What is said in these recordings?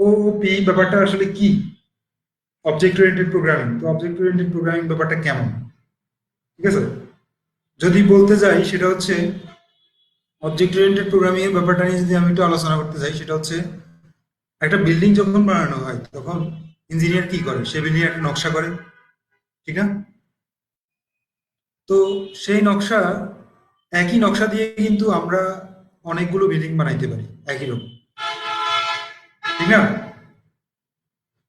ওপি ব্যাপারটা আসলে কি? Object oriented programming. তো অবজেক্ট ওরিয়েন্টেড প্রোগ্রামিং ব্যাপারটা কেমন? ঠিক আছে? যদি বলতে যাই সেটা হচ্ছে অবজেক্ট ওরিয়েন্টেড প্রোগ্রামিং এর ব্যাপারটা নিয়ে যদি আমি একটু আলোচনা করতে চাই সেটা হচ্ছে একটা বিল্ডিং যখন বানানো হয় তখন ইঞ্জিনিয়ার কি করে? সে বিল্ডিং একটা নকশা করে, ঠিক না? তো সেই নকশা, একই নকশা দিয়ে কিন্তু আমরা অনেকগুলো বিল্ডিং বানাইতে পারি একই রকম, ঠিক না?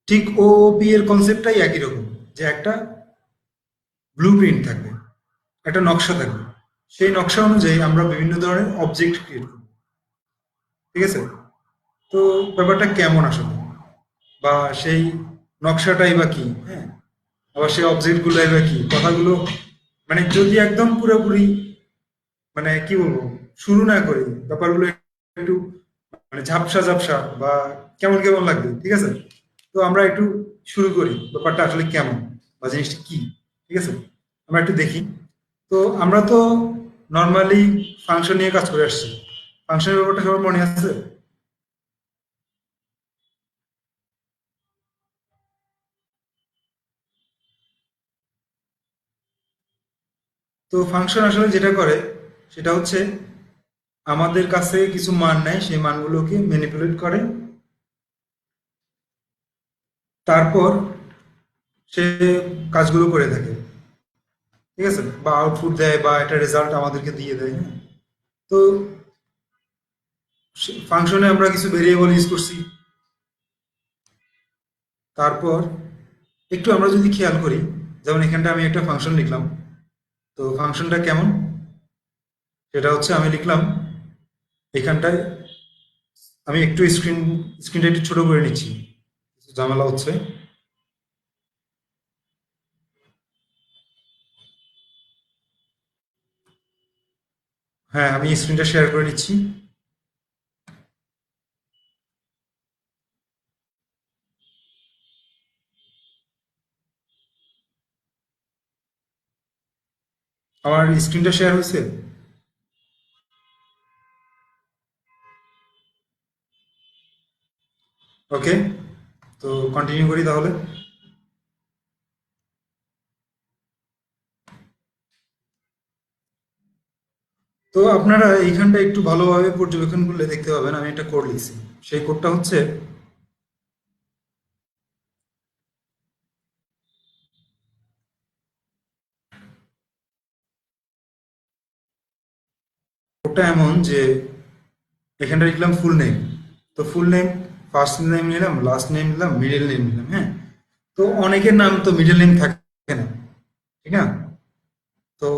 ঠিক ওওপি এর কনসেপ্টটাই একই রকম, যে একটা ব্লু প্রিন্ট থাকবে, একটা নকশা থাকবে, সেই নকশা অনুযায়ী আমরা বিভিন্ন ধরনের অবজেক্ট ক্রিয়েট করব, ঠিক আছে? তো ব্যাপারটা কেমন আসলে, বা সেই নকশাটাই বা কি, হ্যাঁ, আবার সেই অবজেক্টগুলোই বা কি, কথাগুলো মানে যদি একদম পুরোপুরি মানে কি বলবো শুরু না করি, ব্যাপারগুলো একটু মানে ঝাপসা ঝাপসা বা কেমন কেমন লাগবে, ঠিক আছে? তো আমরা একটু শুরু করি ব্যাপারটা আসলে কেমন বা জিনিসটা কি, ঠিক আছে? আমরা একটু দেখি। তো আমরা তো নর্মালি ফাংশন নিয়ে কাজ করে আসছি। ফাংশনের ব্যাপারটা সবার মনে আছে? তো ফাংশন আসলে যেটা করে সেটা হচ্ছে আমাদের কাছে কিছু মান নেয়, সেই মানগুলোকে ম্যানিপুলেট করে, তারপর সে কাজগুলো করে থাকে, ঠিক আছে? বা আউটপুট দেয় বা একটা রেজাল্ট আমাদেরকে দিয়ে দেয়, হ্যাঁ? তো ফাংশনে আমরা কিছু ভেরিয়েবল ইউজ করছি, তারপর একটু আমরা যদি খেয়াল করি, যেমন এখানটা আমি একটা ফাংশন লিখলাম। তো ফাংশনটা কেমন সেটা হচ্ছে আমি লিখলাম এখানটায়, আমি একটু স্ক্রিনটা একটু ছোট করে নিচ্ছি, কিছু ঝামেলা হচ্ছে। হ্যাঁ, আমি স্ক্রিনটা শেয়ার করে নিচ্ছি। আমার স্ক্রিনটা শেয়ার হয়েছে। ওকে, তো কন্টিনিউ করি তাহলে। তো আপনারা এইখানটা একটু ভালোভাবে পর্যবেক্ষণ করলে দেখতে পাবেন আমি একটা কোড লিখছি। সেই কোডটা হচ্ছে, কোডটা এমন যে এখানটা লিখলাম ফুল নেম। তো ফুল নেম, ফার্স্ট নেম নিলাম, লাস্ট নেম নিলাম, মিডল নেম নিলাম, হ্যাঁ? তো অনেকের নাম তো মিডল নেম থাকে না, ঠিক না? তো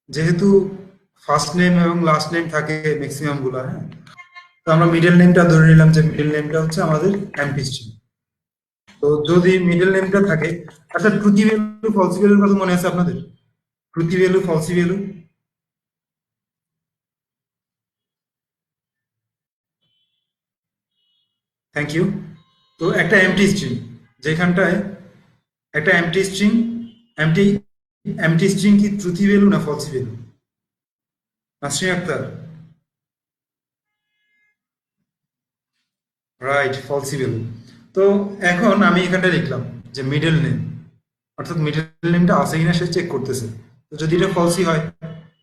যেহেতু ফার্স্ট নেম এবং লাস্ট নেম থাকে ম্যাক্সিমাম গুলা, হ্যাঁ, তো আমরা মিডল নেমটা ধরে নিলাম যে মিডল নেমটা হচ্ছে আমাদের এমপি স্ট্রিং। তো যদি মিডল নেমটা থাকে, আচ্ছা ট্রুথি ভ্যালু ফলসি ভ্যালুর কথা মনে আছে আপনাদের? Truthy value falsy value, thank you. তো একটা এমটি স্ট্রিং, যেখানটায় একটা empty string, empty empty string কি ট্রুথি ভ্যালু না falsy value? Nasrin Akter, right, falsy value. তো এখন আমি এখানটা লিখলাম যে মিডল নেম, অর্থাৎ মিডল নেমটা আছে কিনা সে চেক করতেছে। তো যদি এটা ফলসি হয়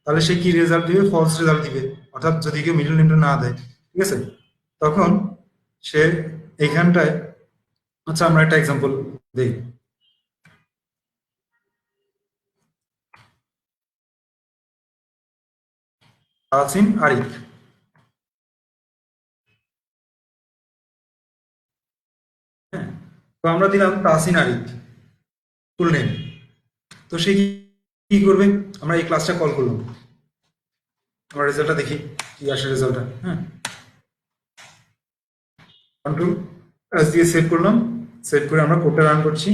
তাহলে সে কি রেজাল্ট দিবে? ফলস রেজাল্ট দিবে, অর্থাৎ যদি কেউ মিডল নেমটা না দেয়, ঠিক আছে? তখন সে এইখানটায়, আচ্ছা আমরা একটা এক্সাম্পল দিই। তাসিন আরিফ, হ্যাঁ? তো আমরা দিলাম তাসিন আরিফ ফুল নেম। তো সে কি কি করবে? আমরা এই ক্লাসটা কল করলাম, আমরা রেজাল্টটা দেখি কি আসে রেজাল্টটা, হ্যাঁ? কন্ট্রোল এস দিয়ে সেভ করলাম, সেভ করে আমরা কোডটা রান করছি।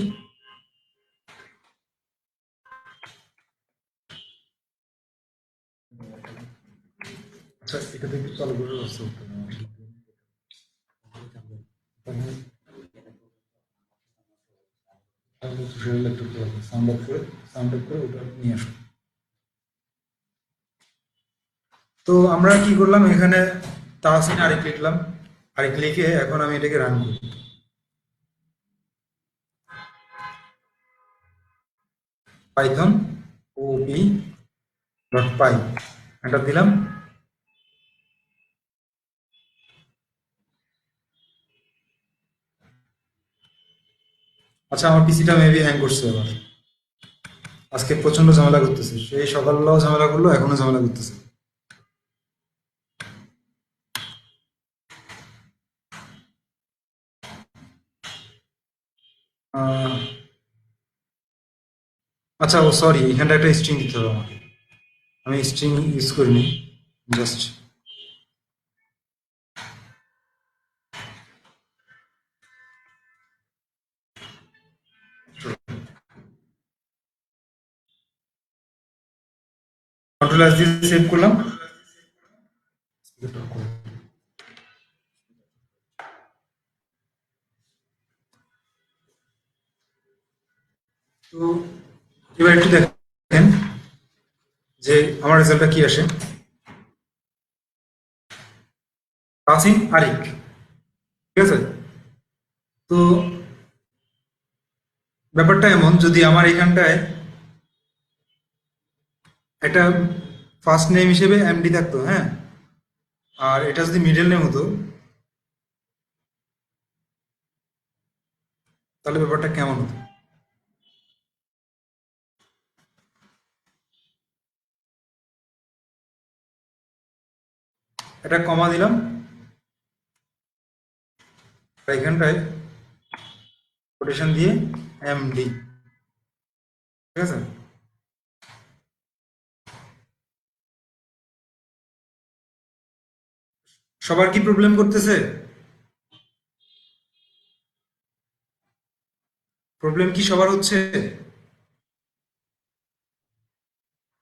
আচ্ছা এটা থেকে চালু করে ব্যবস্থা করতে হবে তাহলে তুষারের ল্যাপটপ সাউন্ড আপ করে ওটা নিয়ে আসো। তো আমরা কি করলাম এখানে? তাহসিন আরিফ লিখলাম, আরেক লিখে এখন আমি এটাকে রান করি। পাইথন ওপি ডট পাই, এটা দিলাম। আচ্ছা, আমার পিসিটা মেবি হ্যাং করছে আবার, আজকে প্রচন্ড ঝামেলা করতেছে, সেই সকালবেলাও ঝামেলা করলো, এখনো ঝামেলা করতেছে। আহ, আচ্ছা, ও সরি, এখানটা একটা স্ট্রিং দিতে হবে আমাকে, আমি স্ট্রিং ইউজ করিনি, জাস্ট কন্ট্রোল এস দিয়ে সেভ করলাম। তো এবার একটু দেখেন যে আমার রেজাল্টটা কি আসে। তাসিন আরিক, ঠিক আছে। তো ব্যাপারটা এমন, যদি আমার এখানটায় একটা ফার্স্ট নেম হিসেবে এমডি থাকতো, হ্যাঁ, আর এটা যদি মিডল নেম হতো, তাহলে ব্যাপারটা কেমন হতো। এটা কমা দিলাম, আর এখানটায় কোটেশন দিয়ে এমডি, ঠিক আছে। সবার কি প্রবলেম করতেছে? প্রবলেম কি সবার হচ্ছে?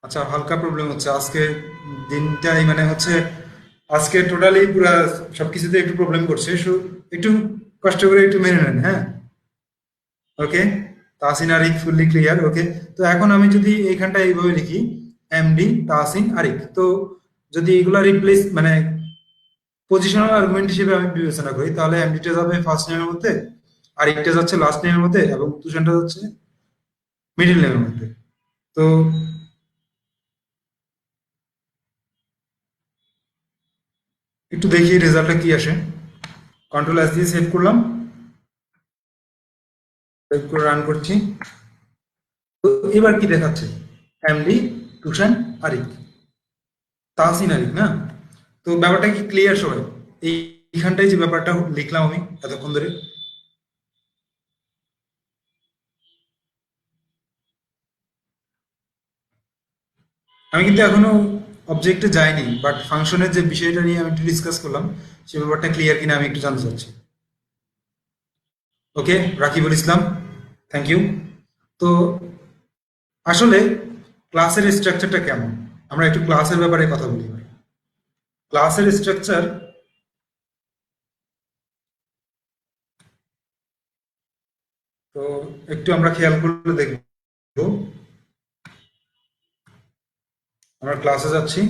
আচ্ছা, হালকা প্রবলেম হচ্ছে আজকে, দিনটাই মানে হচ্ছে আজকে টোটালি পুরা সবকিছুতে একটু প্রবলেম করছে, একটু কষ্ট করে একটু মেনে নেন, হ্যাঁ। ওকে, তাহসিন আরিক ফুললি ক্লিয়ার, ওকে। তো এখন আমি যদি এইখানটা এইভাবে লিখি এমডি তাহসিন আরিক, তো যদি এগুলা রিপ্লেস মানে পজিশনাল আর্গুমেন্ট হিসেবে আমি বিবেচনা করি, তাহলে এমডিটা যাবে ফার্স্ট নেমের মধ্যে, আরিকটা যাচ্ছে লাস্ট নেমের মধ্যে, এবং তুষারটা যাচ্ছে মিডল নেমের মধ্যে। তো একটু দেখি রেজাল্টটা কি আসে। কন্ট্রোল এস দিয়ে সেভ করলাম, সেভ করে রান করছি। তো এবার কি দেখাচ্ছে? এমডি তুষান আরিক, তাহসিন আরিক না। তো ব্যাপারটা কি ক্লিয়ার সবাই? এইখানটায় যে ব্যাপারটা লিখলাম আমি এতক্ষণ ধরে, আমি কিন্তু এখনো অবজেক্টে যাইনি, বাট ফাংশনের যে বিষয়টা নিয়ে আমি একটু ডিসকাস করলাম, সে ব্যাপারটা ক্লিয়ার কিনা আমি একটু জানতে চাচ্ছি। ওকে, রাকিবুল ইসলাম, থ্যাংক ইউ। তো আসলে ক্লাসের স্ট্রাকচারটা কেমন, আমরা একটু ক্লাসের ব্যাপারে কথা বলি ভাই। ক্লাসের স্ট্রাকচার, তো একটু আমরা খেয়াল করলে দেখব, আমরা ক্লাসে যাচ্ছি,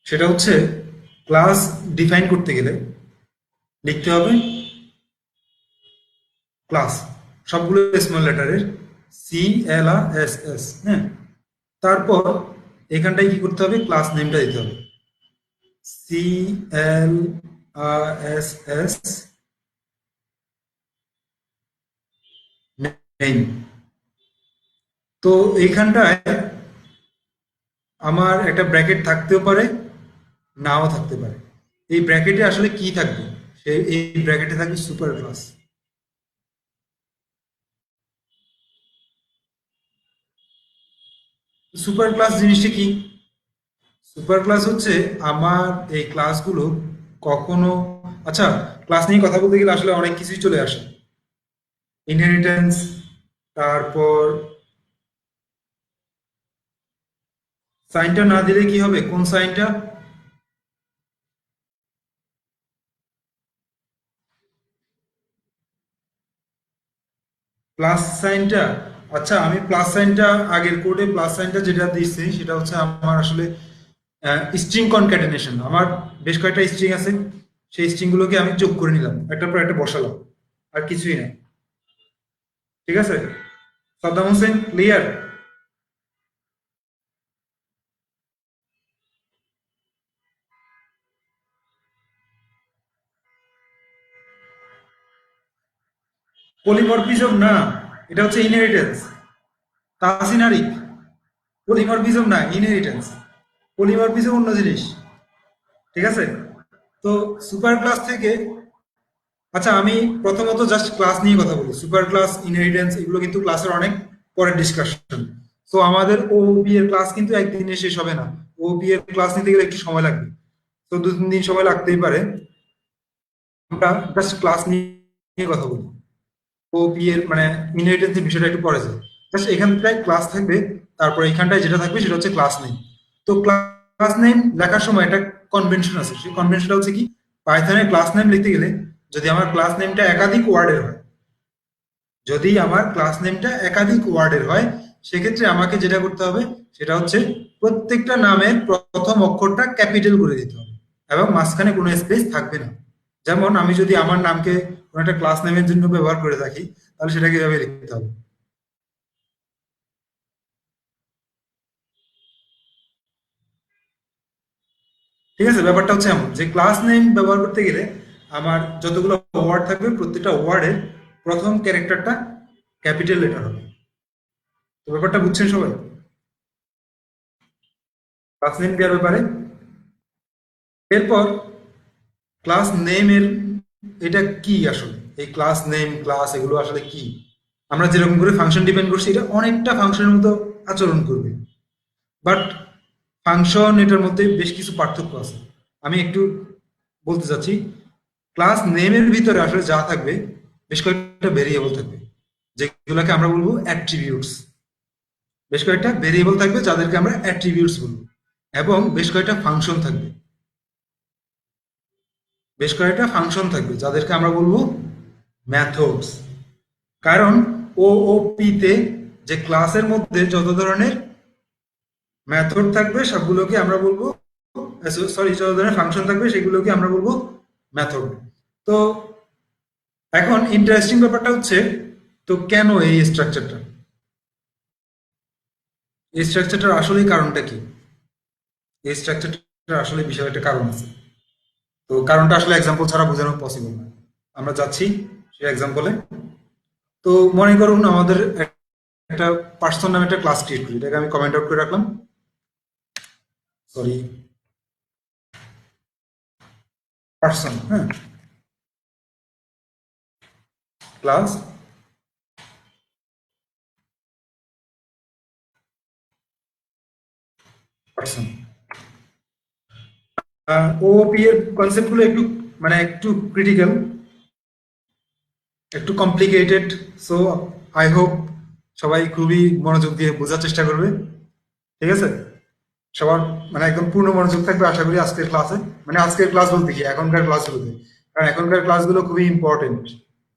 সেটা হচ্ছে ক্লাস ডিফাইন করতে গেলে লিখতে হবে ক্লাস, সবগুলো স্মল লেটারের, CLASS, হ্যাঁ। তারপর এখানটায় কি করতে হবে, ক্লাস নেমটা দিতে হবে, CLASS নেম। তো এইখানটায় আমার একটা ব্র্যাকেট থাকতেও পারে, নাও থাকতে পারে। এই ব্র্যাকেটে আসলে কি থাকবে, এই ব্র্যাকেটে থাকবে সুপার ক্লাস। সুপার ক্লাস জিনিসটা কি? সুপার ক্লাস হচ্ছে আমার এই ক্লাসগুলো কখনো, আচ্ছা, ক্লাস নিয়ে কথা বলতে গেলে আসলে অনেক কিছুই চলে আসে, ইনহেরিটেন্স, তারপর সাইনটা না দিলে কি হবে, কোন সাইনটা? প্লাস সাইনটা। আচ্ছা, আমি প্লাস সাইনটা আগের কোডে প্লাস সাইনটা যেটা দিচ্ছি সেটা হচ্ছে আমার আসলে স্ট্রিং কনক্যাটেনেশন, আমার বেশ কয়েকটা স্ট্রিং আছে, সেই স্ট্রিং গুলোকে আমি যোগ করে নিলাম, একটার পর একটা বসালাম, আর কিছুই না। ঠিক আছে, সাদ্দাম হোসেন ক্লিয়ার? পলিমরফিজম না, এটা হচ্ছে ইনহেরিটেন্স। তাহসিন আরিফ, পলিমরফিজম না, ইনহেরিটেন্স। পলিমরফিজম অন্য জিনিস। ঠিক আছে, তো সুপার ক্লাস থেকে, আচ্ছা আমি প্রথমত জাস্ট ক্লাস নিয়ে কথা বলি। সুপার ক্লাস, ইনহেরিটেন্স এগুলো কিন্তু ক্লাসের অনেক পরের ডিসকাশন। তো আমাদের ওবি এর ক্লাস কিন্তু একদিনে শেষ হবে না। ওবি এর ক্লাস নিতে গেলে একটু সময় লাগবে, তো 2-3 দিন সময় লাগতেই পারে। আমরা জাস্ট ক্লাস নিয়ে কথা বলি। ওবি এর মানে ইনহেরিটেন্সের বিষয়টা একটু পরে যায়। জাস্ট এখানটায় ক্লাস থাকবে, তারপর এখানটায় যেটা থাকবে সেটা হচ্ছে ক্লাস নেম। তো ক্লাস নেম লেখার সময় একটা কনভেনশন আছে, সেই কনভেনশনটা হচ্ছে কি, পাইথনের ক্লাস নেম লিখতে গেলে যদি আমার ক্লাস নেমটা একাধিক ওয়ার্ডের হয়, যদি আমার ক্লাস নেমটা একাধিক ওয়ার্ডের হয়, সেক্ষেত্রে আমাকে যেটা করতে হবে সেটা হচ্ছে প্রত্যেকটা নামের প্রথম অক্ষরটা ক্যাপিটাল করে দিতে হবে, এবং মাঝখানে কোনো স্পেস থাকবে না। যেমন আমি যদি আমার নামকে কোনো একটা ক্লাস নেমের জন্য ব্যবহার করে থাকি, তাহলে সেটাকে এভাবে লিখতে হবে। ঠিক আছে, ব্যাপারটা হচ্ছে এমন যে ক্লাস নেম ব্যবহার করতে গেলে আমার যতগুলো ওয়ার্ড থাকবে, প্রত্যেকটা ওয়ার্ডের প্রথম ক্যারেক্টারটা ক্যাপিটাল লেটার হবে। তো ব্যাপারটা বুঝছেন সবাই ক্লাস নেম দেওয়ার ব্যাপারে? এরপর ক্লাস নেমের, এটা কি আসলে, এই ক্লাস নেম ক্লাস এগুলো আসলে কি? আমরা যেরকম করে ফাংশন ডিপেন্ড করছি, এটা অনেকটা ফাংশনের মতো আচরণ করবে, বাট ফাংশন এটার মধ্যে বেশ কিছু পার্থক্য আছে। আমি একটু বলতে চাচ্ছি। ক্লাস নেমের ভিতরে আসলে যা থাকবে, বেশ কয়েকটা ভেরিয়েবল থাকবে, যেগুলোকে আমরা বলবো অ্যাট্রিবিউটস। বেশ কয়েকটা ভেরিয়েবল থাকবে যাদেরকে আমরা অ্যাট্রিবিউটস বলবো, এবং বেশ কয়েকটা ফাংশন থাকবে যাদেরকে আমরা বলবো মেথডস। কারণ ওওপি তে যে ক্লাসের মধ্যে যত ধরনের মেথড থাকবে সবগুলোকে আমরা বলবো, সরি, যত ধরনের ফাংশন থাকবে সেগুলোকে আমরা বলবো মেথড। তো এখন ইন্টারেস্টিং ব্যাপারটা হচ্ছে, তো কেন এই স্ট্রাকচারটা, এই স্ট্রাকচারটার আসলে কারণটা কি? এই স্ট্রাকচারটার আসলে বিশাল একটা কারণ আছে। তো কারণটা আসলে এক্সাম্পল ছাড়া বোঝানো পসিবল না। আমরা যাচ্ছি সেই এক্সাম্পলে। তো মনে করুন আমাদের একটা পার্সন নামে একটা ক্লাস ক্রিয়েট করি, এটাকে আমি কমেন্ট আউট করে রাখলাম। সরি, পার্সন, হ্যাঁ, ক্লাস পার্সন। ওওপি এর কনসেপ্ট গুলো একটু মানে একটু ক্রিটিক্যাল, একটু কমপ্লিকেটেড। সো আই হোপ সবাই খুবই মনোযোগ দিয়ে বোঝার চেষ্টা করবে। ঠিক আছে, সবার মানে একদম পূর্ণ মনোযোগ থাকবে আশা করি আজকের ক্লাসে। মানে আজকের ক্লাস বলতে কি, এখনকার ক্লাসগুলোতে, কারণ এখনকার ক্লাসগুলো খুবই ইম্পর্টেন্ট,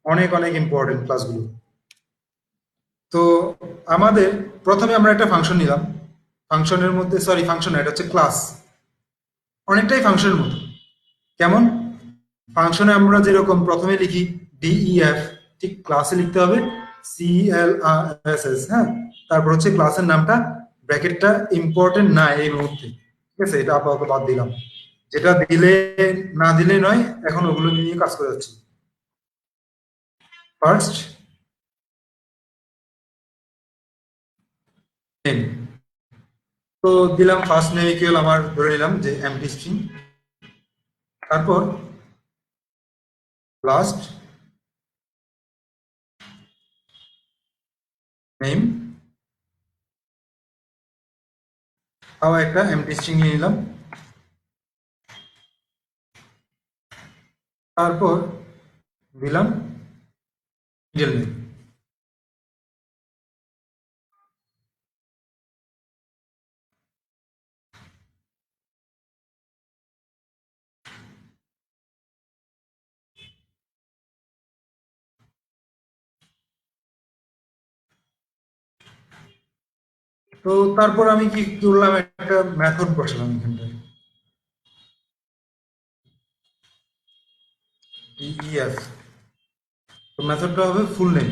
অনেক অনেক ইম্পর্টেন্ট ক্লাসগুলো। তো আমাদের প্রথমে আমরা একটা ফাংশন নিলাম। ফাংশনের মধ্যে, সরি ফাংশন না, এটা হচ্ছে ক্লাস, অনেকটাই ফাংশনের মতো। কেমন? ফাংশনে আমরা যেরকম প্রথমে লিখি ডিইএফ, ঠিক ক্লাসে লিখতে হবে CLRSS, হ্যাঁ। তারপর হচ্ছে ক্লাসের নামটা, ব্র্যাকেটটা ইম্পর্টেন্ট না এই মুহূর্তে, ঠিক আছে, এটা আপাতত বাদ দিলাম। যেটা দিলে না দিলে নয়, এখন ওগুলো নিয়ে কাজ করে যাচ্ছি। ফার্স্ট নেম, তো দিলাম ফার্স্ট নেম ইকুয়াল, আমার ধরে নিলাম যে এমটি স্ট্রিং। তারপর লাস্ট নেম, তাও একটা এমটি স্ট্রিং নিয়ে নিলাম। তারপর দিলাম মিডল নেম। তো তারপর আমি কি করলাম, একটা মেথড বসালাম এখানটায়। ইএফ, তো মেথডটা হবে ফুল নেম।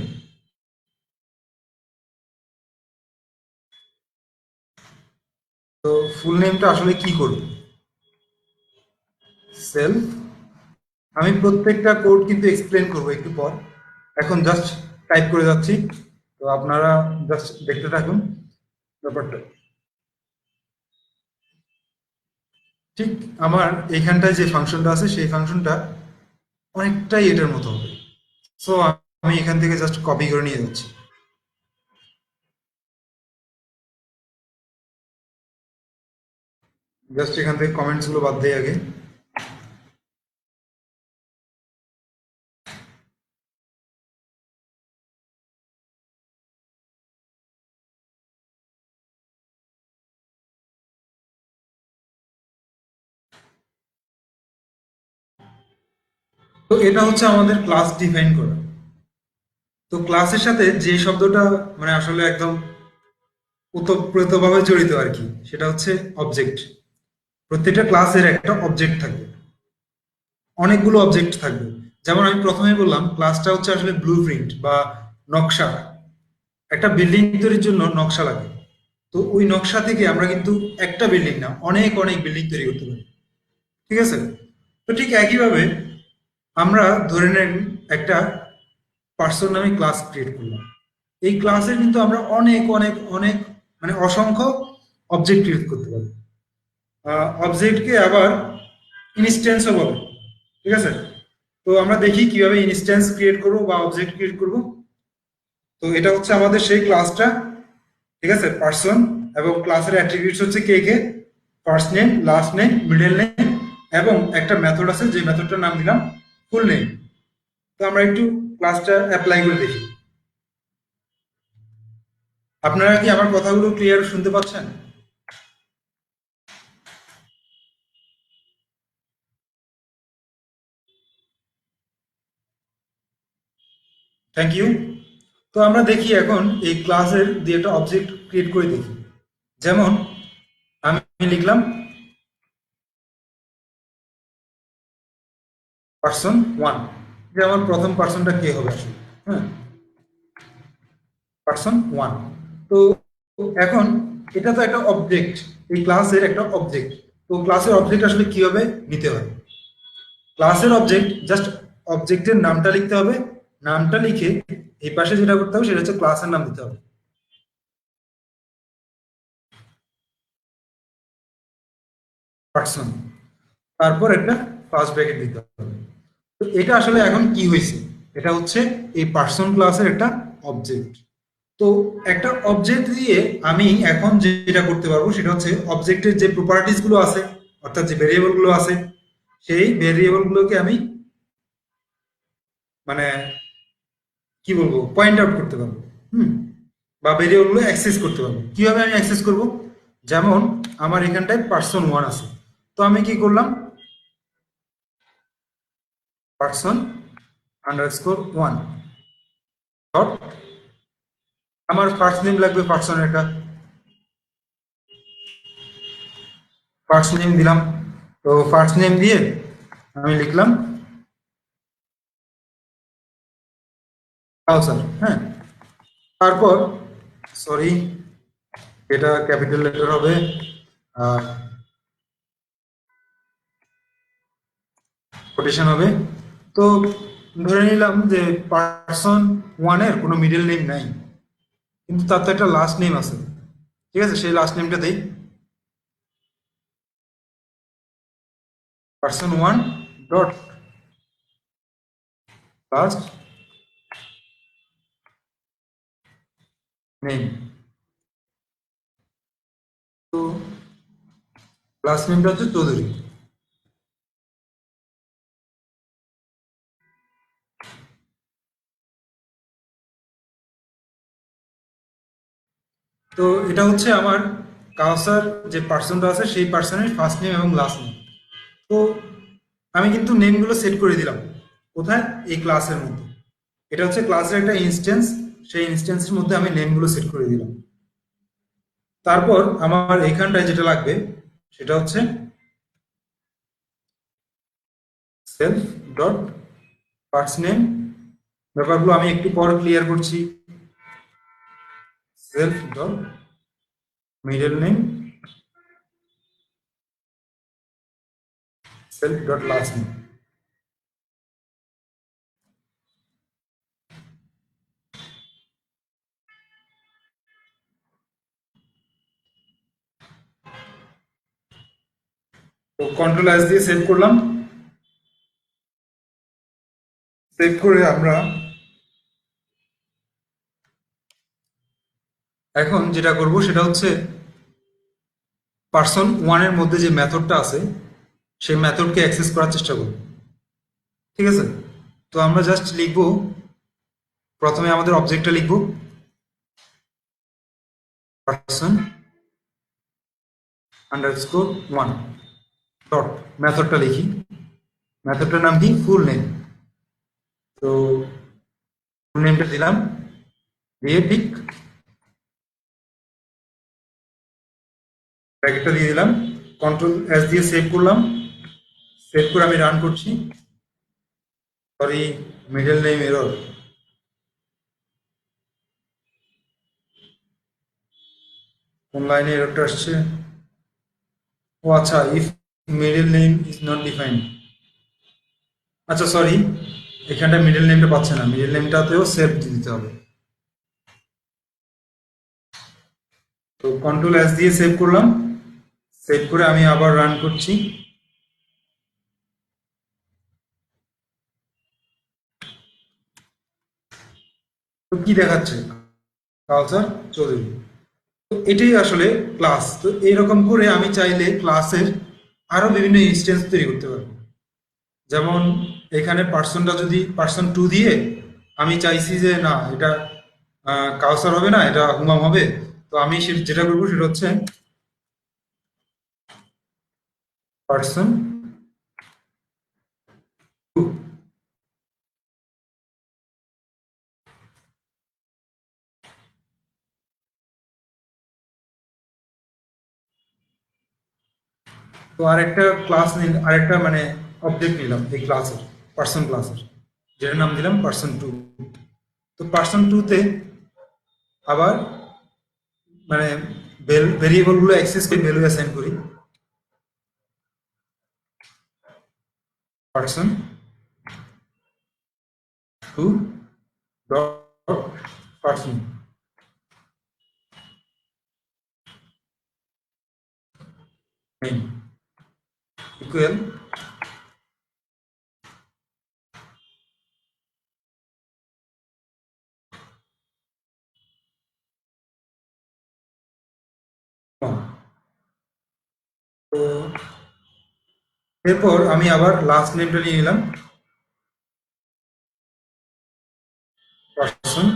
তো ফুল নেমটা আসলে কি করবে? সেলফ, আমি প্রত্যেকটা কোড কিন্তু এক্সপ্লেন করবো একটু পর, এখন জাস্ট টাইপ করে যাচ্ছি, তো আপনারা জাস্ট দেখতে থাকুন ব্যাপারটা। ঠিক আমার এইখানটায় যে ফাংশনটা আছে সেই ফাংশনটা অনেকটাই এটার মতো হবে। সো আমি এখান থেকে জাস্ট কপি করে নিয়ে যাচ্ছি। জাস্ট এখান থেকে কমেন্টস গুলো বাদ দেই আগে। তো এটা হচ্ছে আমাদের ক্লাস ডিফাইন করা। তো ক্লাসের সাথে যে শব্দটা মানে আসলে একদম ওতপ্রোতভাবে জড়িত আর কি, সেটা হচ্ছে অবজেক্ট। প্রত্যেকটা ক্লাসের একটা অবজেক্ট থাকবে, অনেকগুলো অবজেক্ট থাকবে। যেমন আমি প্রথমে বললাম ক্লাসটা হচ্ছে আসলে ব্লু প্রিন্ট বা নকশা। একটা বিল্ডিং তৈরির জন্য নকশা লাগে। তো ওই নকশা থেকে আমরা কিন্তু একটা বিল্ডিং না, অনেক অনেক বিল্ডিং তৈরি করতে পারি। ঠিক আছে? তো ঠিক একইভাবে আমরা ধরে নেন একটা পার্সন নামে ক্লাস ক্রিয়েট করলাম। এই ক্লাসের কিন্তু আমরা অনেক অনেক অনেক মানে অসংখ্য অবজেক্ট ক্রিয়েট করতে পারি। অবজেক্টকে আবার ইনস্ট্যান্সও বলে। ঠিক আছে? তো আমরা দেখি কিভাবে ইনস্ট্যান্স ক্রিয়েট করবো বা অবজেক্ট ক্রিয়েট করবো। তো এটা হচ্ছে আমাদের সেই ক্লাসটা। ঠিক আছে? পার্সন, এবং ক্লাসের অ্যাট্রিবিউটস হচ্ছে কে কে, first name, last name, middle name, এবং একটা মেথড আছে যে মেথডটার নাম দিলাম ফুল নেম। তো আমরা একটু ক্লাসটা অ্যাপ্লাই করে দেখি। আপনারা কি আমার কথাগুলো ক্লিয়ার শুনতে পাচ্ছেন? Thank you. তো আমরা দেখি এখন এই ক্লাসের দিয়ে একটা অবজেক্ট ক্রিয়েট করে দেখি। যেমন আমি লিখলাম পার্সন ওয়ান, যে আমার প্রথম পার্সনটা কে হবে আসলে। হ্যাঁ, পার্সন ওয়ান। তো এখন এটা তো একটা অবজেক্ট, এই ক্লাসের একটা অবজেক্ট। তো ক্লাসের অবজেক্ট আসলে কিভাবে নিতে হয়? ক্লাসের অবজেক্ট জাস্ট অবজেক্টের নামটা লিখতে হবে। নামটা লিখে এই পাশে যেটা করতে হবে সেটা হচ্ছে ক্লাসের নাম দিতে হবে, পার্সন। তারপর একটা ফার্স্ট ব্র্যাকেট দিতে হবে। তো এটা আসলে এখন কি হয়েছে? এটা হচ্ছে এই পার্সন ক্লাসের একটা অবজেক্ট। তো একটা অবজেক্ট দিয়ে আমি এখন যেটা করতে পারবো সেটা হচ্ছে অবজেক্টের যে প্রপার্টিস গুলো আছে, অর্থাৎ যে ভেরিয়েবল গুলো আছে, সেই ভেরিয়েবল গুলোকে আমি মানে কি বলবো পয়েন্ট আউট করতে পারবো। হুম, বা ভেরিয়েবল গুলো অ্যাক্সেস করতে পারবো। কিভাবে আমি অ্যাক্সেস করব? যেমন আমার এখানটায় পার্সন ওয়ান আছে, তো আমি কি করলাম, পার্সন আন্ডারস্কোর ওয়ান ডট, আমার ফার্স্ট নেম লাগবে পার্সনের একটা, ফার্স্ট নেম দিলাম। তো ফার্স্ট নেম দিয়ে আমি লিখলাম কাউসার। হ্যাঁ, তারপর সরি, এটা ক্যাপিটাল লেটার হবে, আর কোটেশন হবে। তো ধরে নিলাম যে পার্সন ওয়ানের কোনো মিডল নেম নাই, কিন্তু তার তো একটা লাস্ট নেম আছে। ঠিক আছে, সেই লাস্ট নেমটা দেই, person one dot last name. তো লাস্ট নেমটা হচ্ছে চৌধুরী। তো এটা হচ্ছে আমার কাউসার যে পার্সনটা আছে সেই পার্সনের ফার্স্ট নেম এবং লাস্ট নেম। তো আমি কিন্তু নেমগুলো সেট করে দিলাম কোথায়, এই ক্লাসের মধ্যে। এটা হচ্ছে ক্লাসের একটা ইনস্ট্যান্স, সেই ইনস্ট্যান্সের মধ্যে আমি নেমগুলো সেট করে দিলাম। তারপর আমার এইখানটায় যেটা লাগবে সেটা হচ্ছে সেলফ ডট ফার্স্ট নেম, ব্যাপারগুলো আমি একটু পর ক্লিয়ার করছি। Self dot middle name, self dot last name. তো কন্ট্রোল এস দিয়ে সেভ করলাম। সেভ করে আমরা এখন যেটা করব সেটা হচ্ছে পার্সন ওয়ানের মধ্যে যে মেথডটা আছে সেই মেথডকে অ্যাক্সেস করার চেষ্টা করব। ঠিক আছে, তো আমরা জাস্ট লিখব, প্রথমে আমাদের অবজেক্টটা লিখব পার্সন আন্ডারস্কোর ওয়ান ডট, মেথডটা লিখি, মেথডটার নাম কি ফুল নেম। তো ফুল নেমটা দিলাম, দিয়ে ঠিক ব্র্যাকেটটা দিয়ে দিলাম, কন্ট্রোল এস দিয়ে সেভ করলাম। সেভ করে আমি রান করছি। Sorry, middle name error. কোন লাইনে এররটা আসছে? ও আচ্ছা, if middle name is not defined. আচ্ছা সরি, এখানটা মিডল নেমটা পাচ্ছে না, মিডল নেমটাতেও সেভ দিতে হবে। তো কন্ট্রোল এস দিয়ে সেভ করলাম। সেভ করে আমি আবার রান করছি। তো কি দেখাচ্ছে? কাউসার চৌধুরী। তো এটাই আসলে ক্লাস। তো এইরকম করে আমি চাইলে ক্লাসের আরো বিভিন্ন ইনস্টেন্স তৈরি করতে পারবো। যেমন এখানে পার্সনটা যদি পার্সন টু দিয়ে আমি চাইছি যে না এটা কাউসার হবে না, এটা হুমাম হবে। তো আমি যেটা করবো সেটা হচ্ছে পার্সন টু। তো আরেকটা ক্লাস আরেকটা মানে অবজেক্ট নিলাম এই ক্লাসের, পার্সন ক্লাসের, যেটার নাম দিলাম পার্সন টু। তো পার্সন টুতে আবার মানে ভেরিয়েবল গুলো অ্যাক্সেস করে ভ্যালু অ্যাসাইন করি। Person to dot person name equal তো এরপর আমি আবার লাস্ট নেমটা নিয়ে নিলাম person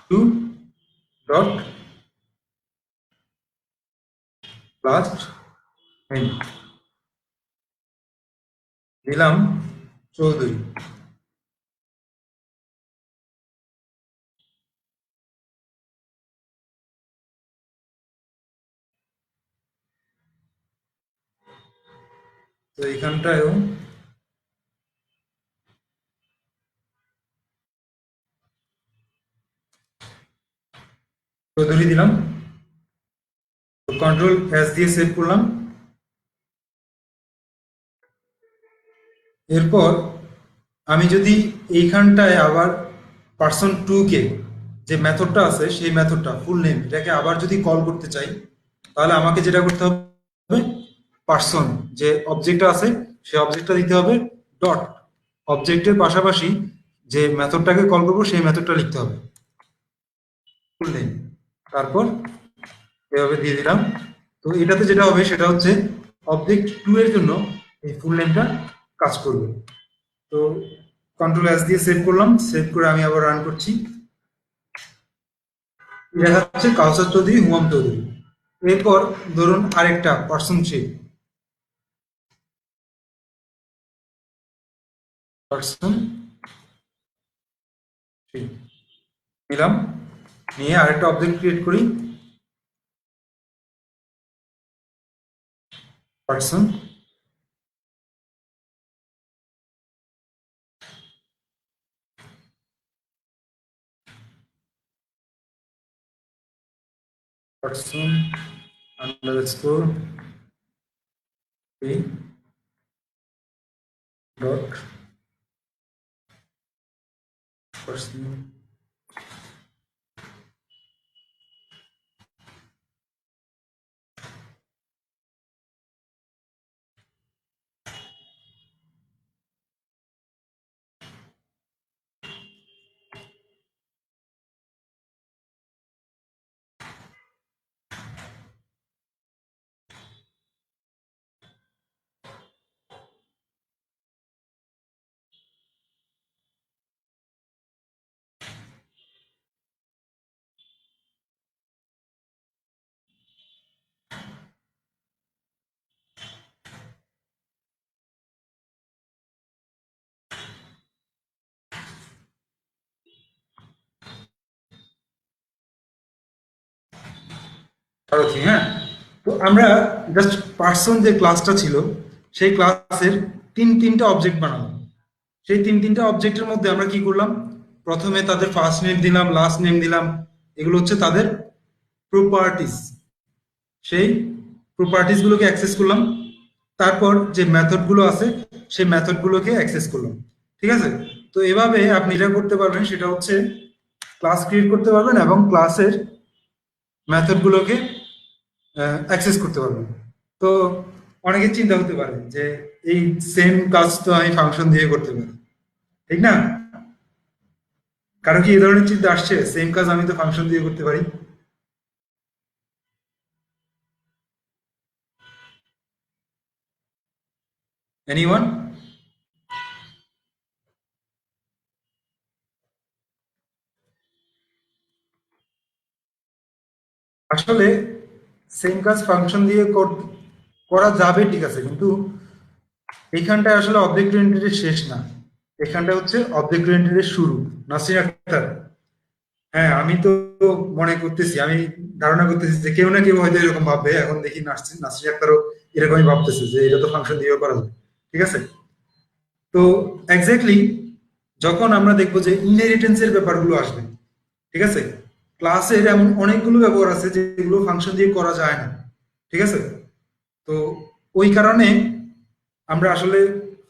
to dot last name, দিলাম চৌধুরী। তো এইখানটায়ও চৌধুরী দিলাম। তো কন্ট্রোল এস দিয়ে সেভ করলাম। এরপর আমি যদি এইখানটায় আবার পার্সন টু কে, যে মেথডটা আছে সেই মেথডটা ফুল নেম এটাকে আবার যদি কল করতে চাই, তাহলে আমাকে যেটা করতে হবে পার্সন যে অবজেক্টটা আছে সেই অবজেক্টটা দিতে হবে ডট, অবজেক্টের পাশাপাশি যে মেথডটাকে কল করবো সেই মেথডটা লিখতে হবে ফুল নেম, তারপর এভাবে দিয়ে দিলাম। তো এটাতে যেটা হবে সেটা হচ্ছে অবজেক্ট টু এর জন্য এই ফুল নেমটা কাজ করবে। তো কন্ট্রোল এস দিয়ে সেভ করলাম। সেভ করে আমি আবার রান করছি। দেখা যাচ্ছে কাউসার চৌধুরী, হুমাম চৌধুরী। এরপর ধরুন আরেকটা পার্সন থ্রি, পার্সন থ্রি নিলাম, নিয়ে আরেকটা অবজেক্ট ক্রিয়েট করি person person underscore P dot person. সারথি, হ্যাঁ। তো আমরা জাস্ট পার্সন যে ক্লাসটা ছিল সেই ক্লাসের তিনটা অবজেক্ট বানালাম। সেই তিনটা অবজেক্টের মধ্যে আমরা কি করলাম, প্রথমে তাদের ফার্স্ট নেম দিলাম, লাস্ট নেম দিলাম, এগুলো হচ্ছে তাদের প্রপার্টিস। সেই প্রপার্টিস গুলোকে অ্যাক্সেস করলাম। তারপর যে মেথড গুলো আছে সেই মেথড গুলোকে অ্যাক্সেস করলাম। ঠিক আছে? তো এভাবে আপনি যেটা করতে পারবেন সেটা হচ্ছে ক্লাস ক্রিয়েট করতে পারবেন এবং ক্লাসের মেথড গুলোকে অ্যাক্সেস করতে পারবেন। তো অনেকে চিন্তা হতে পারে যে এই সেম কাজ তো আমি ফাংশন দিয়ে করতে পারি, ঠিক না? কারো কি এই ধরনের চিন্তা আসছে, সেম কাজ আমি তো ফাংশন দিয়ে করতে পারি? এনিওয়ান? আসলে সেম কাজ ফাংশন দিয়ে করা যাবে, ঠিক আছে, কিন্তু এইখানটায় আসলে অবজেক্ট ওরিয়েন্টেড শেষ না, এখানটা হচ্ছে অবজেক্ট ওরিয়েন্টেড শুরু। নাসির আক্তার, হ্যাঁ আমি তো মনে করতেছি, আমি ধারণা করতেছি যে কেউ না কেউ হয়তো এরকম ভাববে। এখন দেখি নাসির নাসির আক্তারও এরকমই ভাবতেছে যে এটা তো ফাংশন দিয়েও করা যায়। ঠিক আছে? তো এক্স্যাক্টলি যখন আমরা দেখবো যে ইনহেরিটেন্সের ব্যাপারগুলো আসবে, ঠিক আছে, ক্লাসের এমন অনেকগুলো ব্যবহার আছে যেগুলো ফাংশন দিয়ে করা যায় না। ঠিক আছে? তো ওই কারণে আমরা আসলে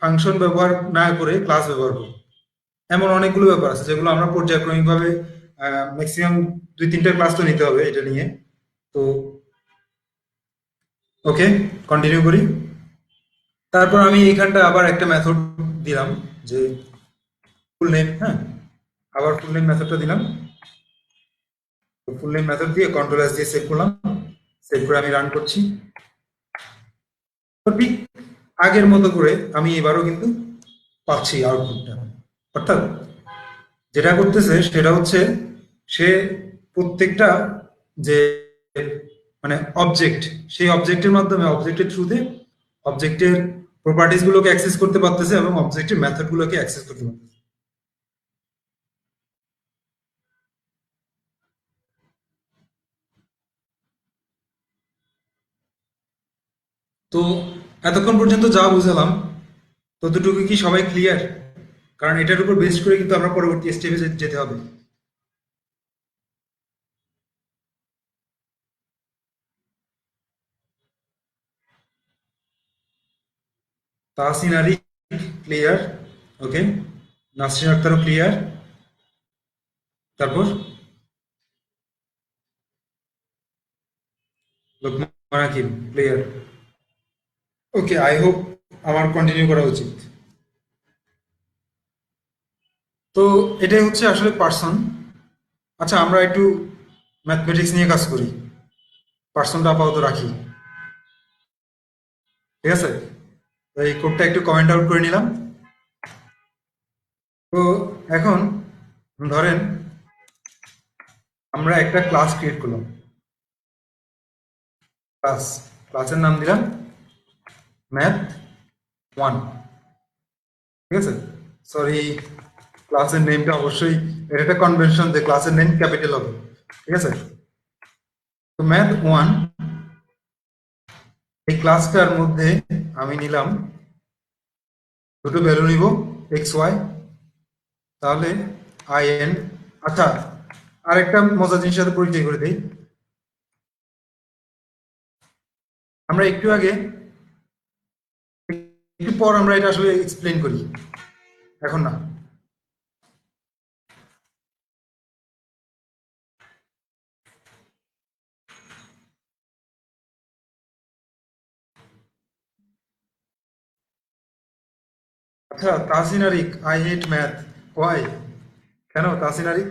ফাংশন ব্যবহার না করে ক্লাস ব্যবহার করি। এমন অনেকগুলো ব্যাপার আছে যেগুলো আমরা পর্যায়ক্রমিকভাবে ম্যাক্সিমাম 2-3টা ক্লাস তো নিতে হবে এটা নিয়ে। তো ওকে, কন্টিনিউ করি। তারপর আমি এইখানটা আবার একটা মেথড দিলাম, যে ফুল নেম, হ্যাঁ, আবার ফুল নেম মেথডটা দিলাম। ফুল নেম মেথড দিয়ে কন্ট্রোল এস দিয়ে সেভ করলাম। সেভ করে আমি রান করছি। তো ঠিক আগের মতো করে আমি এবারও কিন্তু পাচ্ছি আউটপুটটা। অর্থাৎ যেটা করতেছে সেটা হচ্ছে সে প্রত্যেকটা যে মানে অবজেক্ট, সেই অবজেক্টের মাধ্যমে অবজেক্টের থ্রুতে অবজেক্টের প্রপার্টিজ গুলোকে অ্যাক্সেস করতে পারতেছে এবং অবজেক্টের মেথড গুলোকে অ্যাক্সেস করতে পারতেছে। তো এতক্ষণ পর্যন্ত যা বুঝালাম ততটুকু কি সবাই ক্লিয়ার? কারণ এটার উপর বেস করে কিন্তু আমরা পরবর্তী স্টেপে যেতে হবে। Tahsin Ali clear, okay. Nasrin আক্তারও clear. তারপর লোকমান হাকিম ক্লিয়ার। ওকে, আই হোপ আমার কন্টিনিউ করা উচিত। তো এটাই হচ্ছে আসলে পার্সন। আচ্ছা, আমরা একটু ম্যাথমেটিক্স নিয়ে কাজ করি। পার্সনটা আপাতত রাখি। ঠিক আছে? তো এই কোডটা একটু কমেন্ট আউট করে নিলাম। তো এখন ধরেন আমরা একটা ক্লাস ক্রিয়েট করলাম। ক্লাস, ক্লাসের নাম দিলাম ম্যাথ 1। ঠিক আছে? সরি, ক্লাসের নেমটা অবশ্যই, এটা একটা কনভেনশন যে ক্লাসের নেম ক্যাপিটাল হবে। ঠিক আছে? তো ম্যাথ 1 এই ক্লাসটার মধ্যে আমি নিলাম দুটো ভ্যালু নিব, এক্স ওয়াই, তাহলে আই এন। আচ্ছা, আরেকটা মজার জিনিসের সাথে পরিচয় করে দিই। আমরা একটু আগে একটু পর আমরা এটা আসলে এক্সপ্লেন করি, এখন না। আচ্ছা, Tahsin Arik, I hate math, why? কেন Tahsin Arik?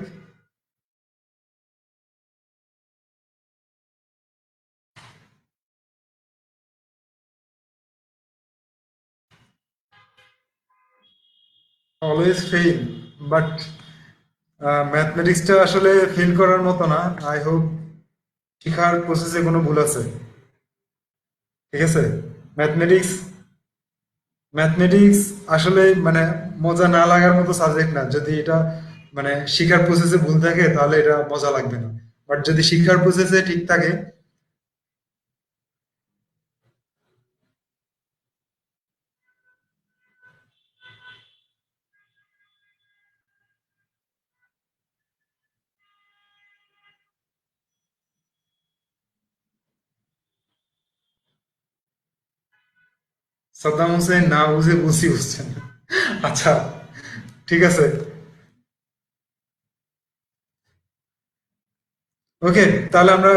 Always fail, but ম্যাথমেটিক্সটা আসলে ফেল করার মতো না। আই হোপ শেখার প্রসেসে কোনো ভুল আছে, ঠিক আছে? ম্যাথমেটিক্স ম্যাথমেটিক্স আসলে মানে মজা না লাগার মতো সাবজেক্ট না। যদি এটা মানে শিখার প্রসেসে ভুল থাকে তাহলে এটা মজা লাগবে না, বাট যদি শিক্ষার প্রসেসে ঠিক থাকে। সাদ্দাম হোসেন না বুঝে বুঝি বুঝছেন। আচ্ছা, ঠিক আছে, ওকে, তাহলে আমরা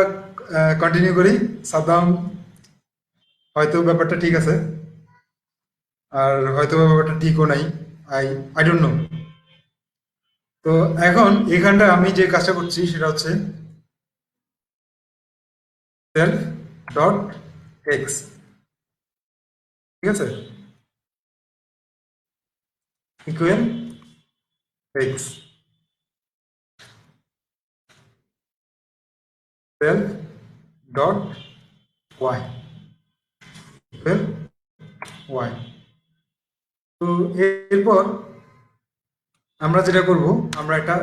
কন্টিনিউ করি। সাদ্দাম হয়তো ব্যাপারটা ঠিক আছে, আর হয়তো ব্যাপারটা ঠিকও নাই। I I don't know. তো এখন এখানটা আমি যে কাজটা করছি সেটা হচ্ছে সেলফ ডট এক্স, ঠিক আছে, equal X, self dot Y equal Y. তো এরপর আমরা যেটা করব, আমরা একটা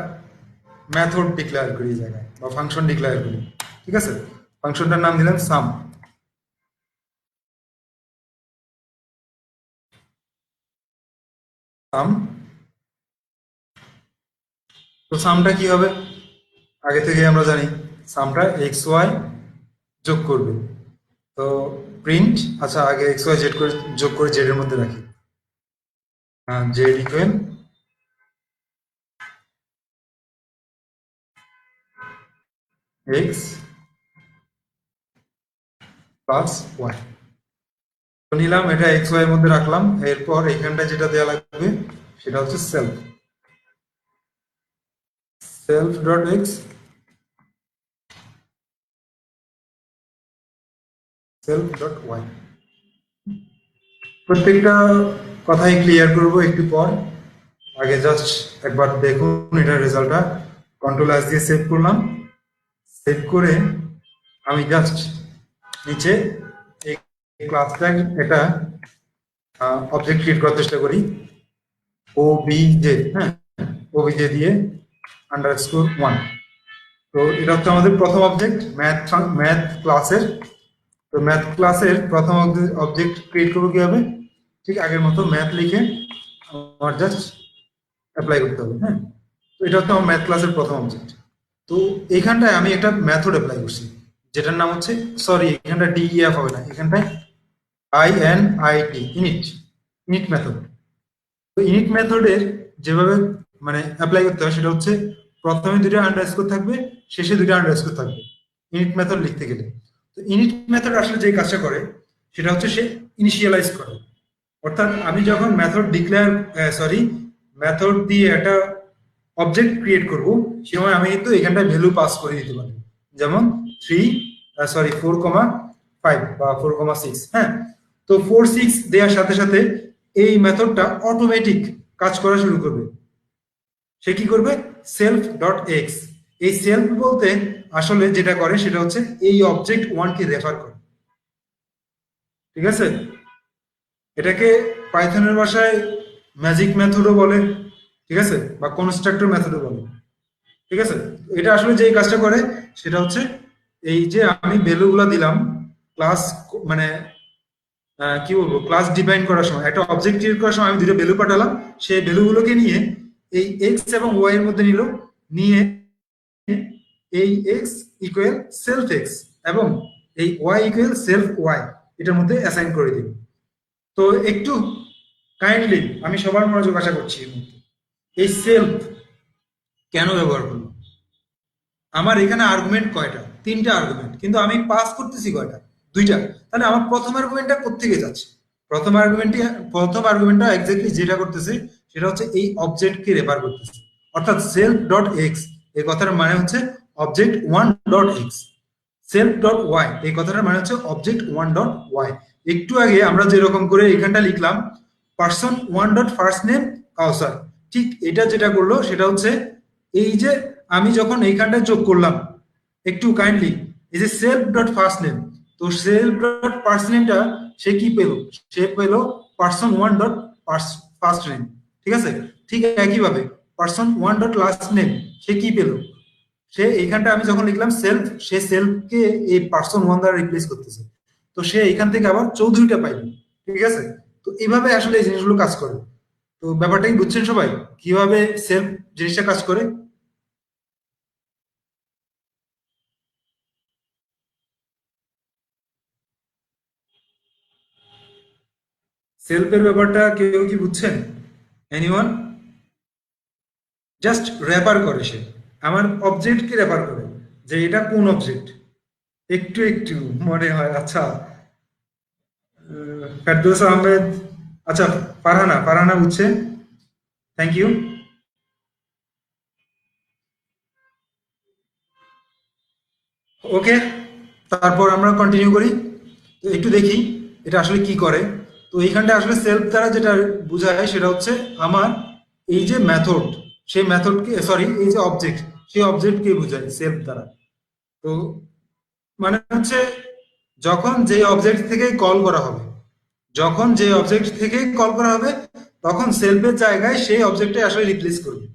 মেথড ডিক্লেয়ার করি এই জায়গায়, বা ফাংশন ডিক্লেয়ার করি, ঠিক আছে? ফাংশনটার নাম দিলাম সাম। সাম, তো সামটা কি হবে? আগে থেকে আমরা জানি সামটা এক্স ওয়াই যোগ করবে। তো প্রিন্ট, আচ্ছা আগে এক্স ওয়াই জেড করে যোগ করে জেড এর মধ্যে রাখি। Z equal X plus Y. তো নিলাম, এটা এক্স ওয়াই এর মধ্যে রাখলাম। এরপর এখানটা যেটা দেওয়া লাগবে সেটা হচ্ছে self, self dot X, self dot Y. প্রত্যেকটা কথাই ক্লিয়ার করব একটু পর। আগে জাস্ট একবার দেখুন এটা রেজাল্টটা। কন্ট্রোল এস দিয়ে সেভ করলাম। সেভ করে আমি জাস্ট নিচে এই ক্লাসটা এটা অবজেক্ট ক্রিয়েট করার চেষ্টা করি। ও বি জে, হ্যাঁ, ওবিজে দিয়ে আন্ডারস্কোর ওয়ান। তো এটা হচ্ছে আমাদের প্রথম অবজেক্ট ম্যাথ ক্লাসের। তো ম্যাথ ক্লাসের প্রথম অবজেক্ট ক্রিয়েট করবো কিভাবে? ঠিক আগের মতো ম্যাথ লিখে আমার জাস্ট অ্যাপ্লাই করতে হবে, হ্যাঁ। তো এটা হচ্ছে আমার ম্যাথ ক্লাসের প্রথম অবজেক্ট। তো এইখানটায় আমি একটা মেথড অ্যাপ্লাই করছি, যেটার নাম হচ্ছে, সরি এখানটা ডিইএফ হবে না, এখানটায় INIT, ইনিট, ইনিট মেথড। তো ইনিট মেথডের যেভাবে মানে অ্যাপ্লাই করতে হয় সেটা হচ্ছে প্রথমে দুটো আন্ডারস্কোর থাকবে, শেষে দুটো আন্ডারস্কোর থাকবে ইনিট মেথড লিখতে গেলে। তো ইনিট মেথড আসলে যে কাজটা করে সেটা হচ্ছে সে ইনিশিয়ালাইজ করে। অর্থাৎ আমি যখন মেথড ডিক্লেয়ার, সরি, মেথড দিয়ে একটা অবজেক্ট ক্রিয়েট করব, সে সময় আমি কিন্তু এখানটায় ভ্যালু পাস করে দিতে পারি। যেমন 4,5 বা 4,6, হ্যাঁ। তো 4,6 দেওয়ার সাথে সাথে এই মেথডটা অটোমেটিক কাজ করা শুরু করবে। সে কি করবে? সেলফ ডট এক্স, এই সেলফ বলতে আসলে যেটা করে সেটা হচ্ছে এই অবজেক্ট ওয়ানকে রেফার করে, ঠিক আছে? এটাকে পাইথনের ভাষায় ম্যাজিক মেথডও বলে, ঠিক আছে, বা কনস্ট্রাক্টর মেথডও বলে, ঠিক আছে। এটা আসলে যে কাজটা করে সেটা হচ্ছে এই যে আমি ভ্যালুগুলো দিলাম ক্লাস, মানে কি বলবো, ক্লাস ডিফাইন করার সময় একটা অবজেক্ট ক্রিয়েট করার সময় আমি দুটো ভ্যালু পাঠালাম, সেই ভ্যালুগুলোকে নিয়ে এই এক্স এবং ওয়াই এর মধ্যে নিল, নিয়ে এই এক্স ইকুয়াল সেলফ এক্স এবং এই ওয়াই ইকুয়াল সেলফ ওয়াই, এটার মধ্যে অ্যাসাইন করে দিন। তো একটু কাইন্ডলি আমি সবার মনোযোগ আশা করছি এর মধ্যে। এই সেলফ কেন ব্যবহার করলো? আমার এখানে আর্গুমেন্ট কয়টা? তিনটা আর্গুমেন্ট, কিন্তু আমি পাস করতেছি কয়টা? দুইটা। তাহলে আমার প্রথম আর্গুমেন্টটা কোত্থেকে যাচ্ছে? প্রথম আর্গুমেন্টটা এক্স্যাক্টলি যেটা করতেছে সেটা হচ্ছে এই অবজেক্টকে রেফার করতেছে, অর্থাৎ সেলফ ডট এক্স এই কথার মানে হচ্ছে object one dot X. Self dot Y এই কথাটার মানে হচ্ছে অবজেক্ট ওয়ান ডট ওয়াই। একটু আগে আমরা যেরকম করে এখানটা লিখলাম person one dot first name Kawsar, ঠিক এটা যেটা করলো সেটা হচ্ছে এই যে আমি যখন এইখানটা যোগ করলাম, একটু কাইন্ডলি এই যে সেলফ ডট ফার্স্ট নেম, তো সেলফ ডট ফার্স্ট নেমটা সে কি পেল? সে পেল person one dot first name, ঠিক আছে? ঠিক একইভাবে person one dot last name সে কি পেল? সে এইখানটা আমি যখন লিখলাম সেলফ, সে সেলফকে এই পার্সন ওয়ান দ্বারা রিপ্লেস করতেছে, তো সে এখান থেকে আবার চৌধুরীটা পাইল, ঠিক আছে? তো এইভাবে আসলে এই জিনিসগুলো কাজ করে। তো ব্যাপারটা কি বুঝছেন সবাই কিভাবে সেলফ জিনিসটা কাজ করে? সেলফের ব্যাপারটা কেউ কি বুঝছেন? এনিওয়ান? জাস্ট রেফার করে সে, আমার অবজেক্টকে রেফার করে যে এটা কোন অবজেক্ট। একটু একটু মনে হয়, আচ্ছা। ফেরদৌস আহমেদ, আচ্ছা, ফারহানা ফারহানা বুঝছে, থ্যাংক ইউ। ওকে, তারপর আমরা কন্টিনিউ করি। তো একটু দেখি এটা আসলে কি করে। তো এইখানটা আসলে সেলফ দ্বারা যেটা বোঝায় সেটা হচ্ছে আমার এই যে মেথড, সেই মেথডকে, সরি, এই যে অবজেক্ট, সেই অবজেক্টকে বোঝায় সেলফ দ্বারা। তো মানে হচ্ছে যখন যে অবজেক্ট থেকে কল করা হবে, যখন যে অবজেক্ট থেকে কল করা হবে তখন সেলফের জায়গায় সেই অবজেক্টে আসলে রিপ্লেস করবে,